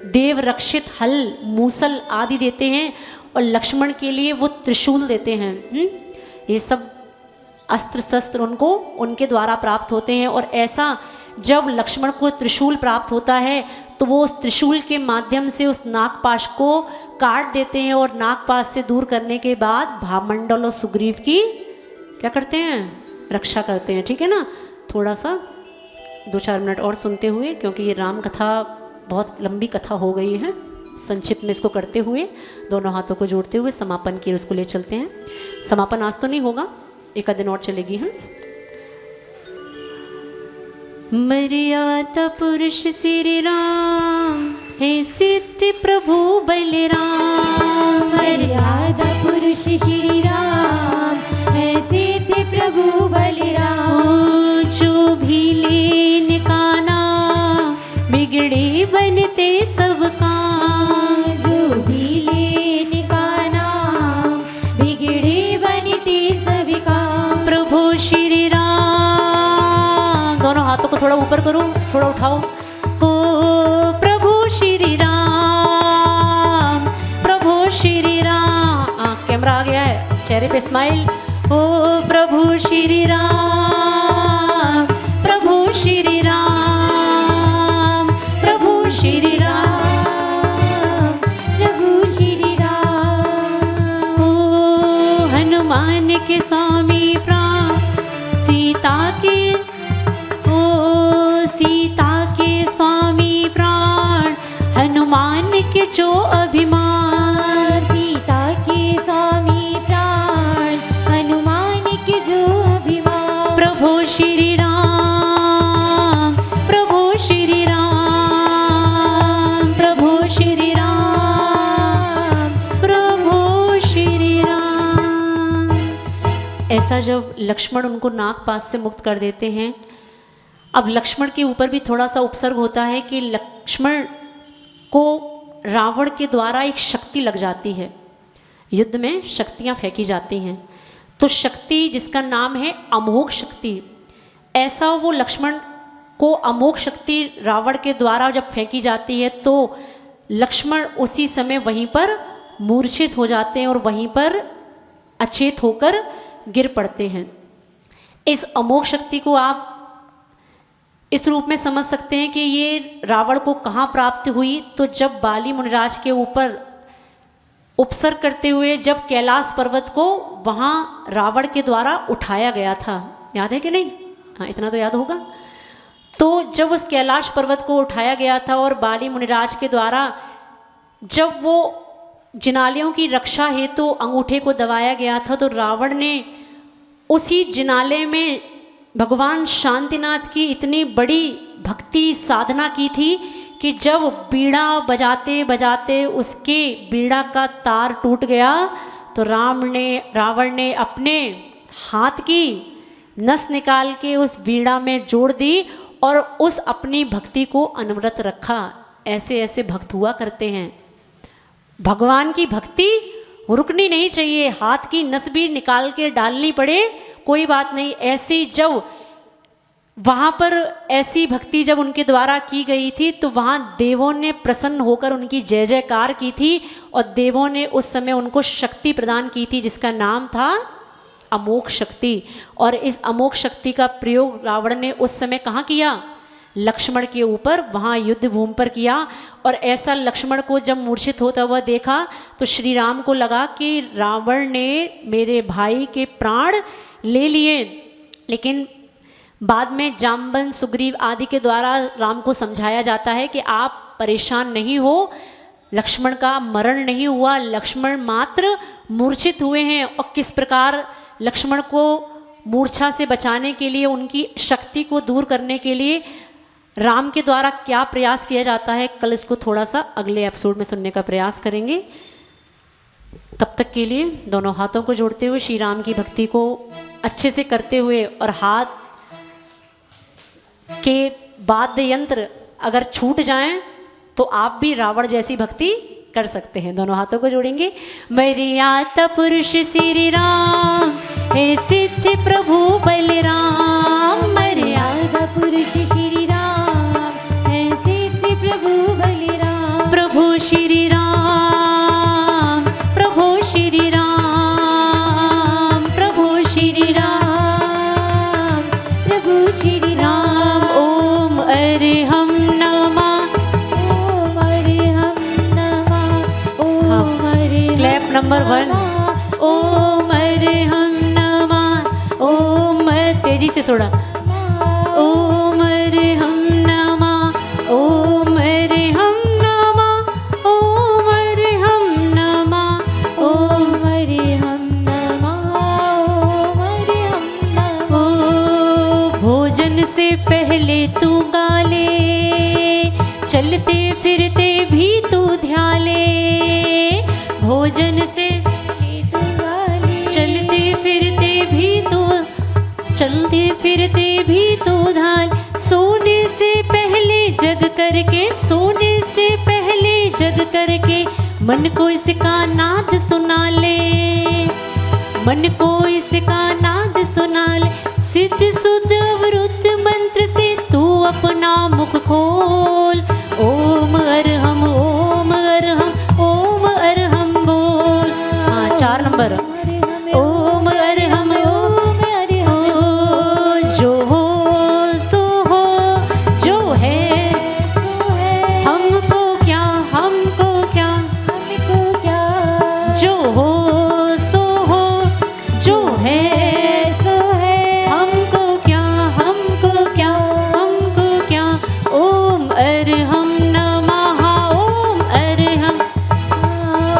देव रक्षित हल मूसल आदि देते हैं और लक्ष्मण के लिए वो त्रिशूल देते हैं। ये सब अस्त्र शस्त्र उनको उनके द्वारा प्राप्त होते हैं। और ऐसा जब लक्ष्मण को त्रिशूल प्राप्त होता है तो वो उस त्रिशूल के माध्यम से उस नागपाश को काट देते हैं और नागपाश से दूर करने के बाद भामंडल और सुग्रीव की क्या करते हैं, रक्षा करते हैं, ठीक है ना। थोड़ा सा 2-4 मिनट और सुनते हुए, क्योंकि ये राम कथा बहुत लंबी कथा हो गई है, संक्षिप्त में इसको करते हुए दोनों हाथों को जोड़ते हुए समापन की उसको ले चलते हैं। समापन आज तो नहीं होगा, एक आध दिन और चलेगी। है मर्यादा पुरुष श्री राम, हे सिद्धि प्रभु बलराम। मर्यादा पुरुष श्री राम, है सिद्धि प्रभु बलराम। जो भी लेन का नाम, बिगड़े बनते सब काम। जो भी लेन का नाम, बिगड़े बनते सब काम। प्रभु श्री राम, दोनों हाथों को थोड़ा ऊपर करो, थोड़ा उठाओ। ओ प्रभु श्री राम, प्रभु श्री राम। कैमरा आ गया है, चेहरे पे स्माइल। ओ प्रभु श्री राम, प्रभु श्री राम, प्रभु श्री राम, प्रभु श्री राम। ओ हनुमान के स्वामी प्राण, सीता के सीता के स्वामी प्राण, हनुमान के जो अभिमान। सीता के स्वामी प्राण, हनुमान के जो अभिमान। प्रभु श्री राम, प्रभु श्री राम, प्रभु श्री राम, प्रभु श्री राम। ऐसा जब लक्ष्मण उनको नागपाश से मुक्त कर देते हैं, अब लक्ष्मण के ऊपर भी थोड़ा सा उपसर्ग होता है कि लक्ष्मण को रावण के द्वारा एक शक्ति लग जाती है, युद्ध में शक्तियाँ फेंकी जाती हैं। तो शक्ति जिसका नाम है अमोघ शक्ति, ऐसा वो लक्ष्मण को अमोघ शक्ति रावण के द्वारा जब फेंकी जाती है तो लक्ष्मण उसी समय वहीं पर मूर्छित हो जाते हैं और वहीं पर अचेत होकर गिर पड़ते हैं। इस अमोघ शक्ति को आप इस रूप में समझ सकते हैं कि ये रावण को कहाँ प्राप्त हुई, तो जब बाली मुनिराज के ऊपर उपसर्ग करते हुए जब कैलाश पर्वत को वहाँ रावण के द्वारा उठाया गया था, याद है कि नहीं? हाँ, इतना तो याद होगा। तो जब उस कैलाश पर्वत को उठाया गया था और बाली मुनिराज के द्वारा जब वो जिनालियों की रक्षा हेतु अंगूठे को दबाया गया था, तो रावण ने उसी जिनाले में भगवान शांतिनाथ की इतनी बड़ी भक्ति साधना की थी कि जब बीड़ा बजाते बजाते उसके बीड़ा का तार टूट गया तो रावण ने अपने हाथ की नस निकाल के उस बीड़ा में जोड़ दी और उस अपनी भक्ति को अनवरत रखा। ऐसे ऐसे भक्त हुआ करते हैं। भगवान की भक्ति रुकनी नहीं चाहिए, हाथ की नस भी निकाल के डालनी पड़े कोई बात नहीं। ऐसी जब वहाँ पर ऐसी भक्ति जब उनके द्वारा की गई थी तो वहाँ देवों ने प्रसन्न होकर उनकी जय जयकार की थी और देवों ने उस समय उनको शक्ति प्रदान की थी जिसका नाम था अमोघ शक्ति। और इस अमोघ शक्ति का प्रयोग रावण ने उस समय कहाँ किया? लक्ष्मण के ऊपर, वहाँ युद्ध भूमि पर किया। और ऐसा लक्ष्मण को जब मूर्छित होता हुआ देखा तो श्री राम को लगा कि रावण ने मेरे भाई के प्राण ले लिए। लेकिन बाद में जाम्बन, सुग्रीव आदि के द्वारा राम को समझाया जाता है कि आप परेशान नहीं हो, लक्ष्मण का मरण नहीं हुआ, लक्ष्मण मात्र मूर्छित हुए हैं। और किस प्रकार लक्ष्मण को मूर्छा से बचाने के लिए, उनकी शक्ति को दूर करने के लिए राम के द्वारा क्या प्रयास किया जाता है, कल इसको थोड़ा सा अगले एपिसोड में सुनने का प्रयास करेंगे। तब तक के लिए दोनों हाथों को जोड़ते हुए श्री राम की भक्ति को अच्छे से करते हुए, और हाथ के वाद्य यंत्र अगर छूट जाएं तो आप भी रावण जैसी भक्ति कर सकते हैं। दोनों हाथों को जोड़ेंगे। मर्यादा पुरुष श्री राम, हे सिद्धि प्रभु बलराम। मर्यादा पुरुष श्री राम, है सिद्धि प्रभु बलराम। प्रभु श्री राम, प्रभु श्री राम, प्रभु श्री राम, प्रभु श्री राम। ओम अरहम नमः, ओम अरहम नमः, ओम अरहम क्लैप नंबर 1। ओम अरहम नमः, ओम, तेजी से थोड़ा। नमः। पहले तू गा ले, चलते फिरते भी तू ध्यान ले, भोजन से तू गाले, चलते फिरते भी तू, चलते फिरते भी तू ध्यान, सोने से पहले जग करके, सोने से पहले जग करके, मन को इसका नाद सुना ले, मन को इसका नाद सुना ले, सिद्ध शुद्ध अवरुद्ध मंत्र से तू अपना मुख खोल, ओम अरहम ओम अरहम ओम अरहम बोल। हाँ 4 नंबर। ओम अरहम ओम हरि ओ, जो हो सो हो, जो है सो है, हमको क्या, हमको क्या, हमको क्या, जो हो सो हो, जो है सो है, हमको क्या, हमको क्या, हमको क्या, ओम अरहम नमः, ओम अरहम,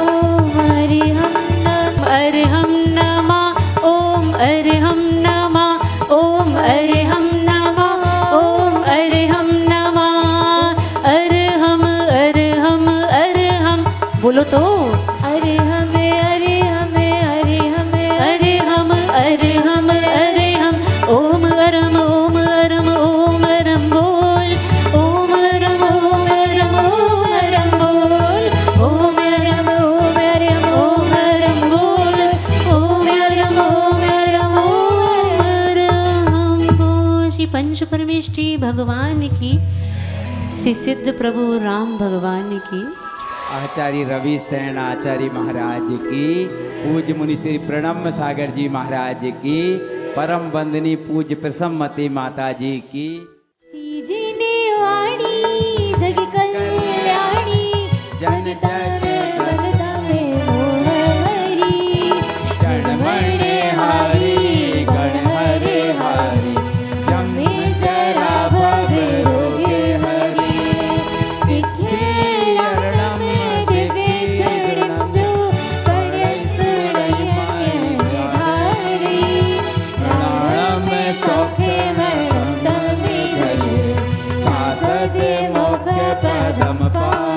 ओम हरि हम नम, अरहम नमः, ओम अरहम नमः, ओम अरहम नमः, ओम अरहम नमः, अरहम अरहम अरहम, बोलो तो अरे हमें अरे हमें अरे हमें अरहम अरहम अरहम, ओम अरहम ओम अरहम ओम अरहम बोल, ओम अरहम ओम अरहम ओम अरहम बोल, ओम अरहम ओम अरहम ओम अरहम बोल, ओम अरहम ओम अरहम ओम अरहम बोल। श्री पंच परमेष्ठी भगवान की, श्री सिद्ध प्रभु राम भगवान की, आचार्य रवि सेन आचार्य महाराज की, पूज्य मुनि श्री प्रणम सागर जी महाराज की, परम वंदनी पूज्य प्रसन्नमती माता जी की। श्रीजीने वाणी जग कल्याणी, जनता में बनता में मोह हरी, चढ़मणे हरि गण हरे हरि, जमे जरा भवे रोगे हरि, दिखे रणम दिव्य शरणम जो पड़े सुरैया प्राणम सौखे मरणम तमे धरे, सासदे मोक्ष पदम पाए।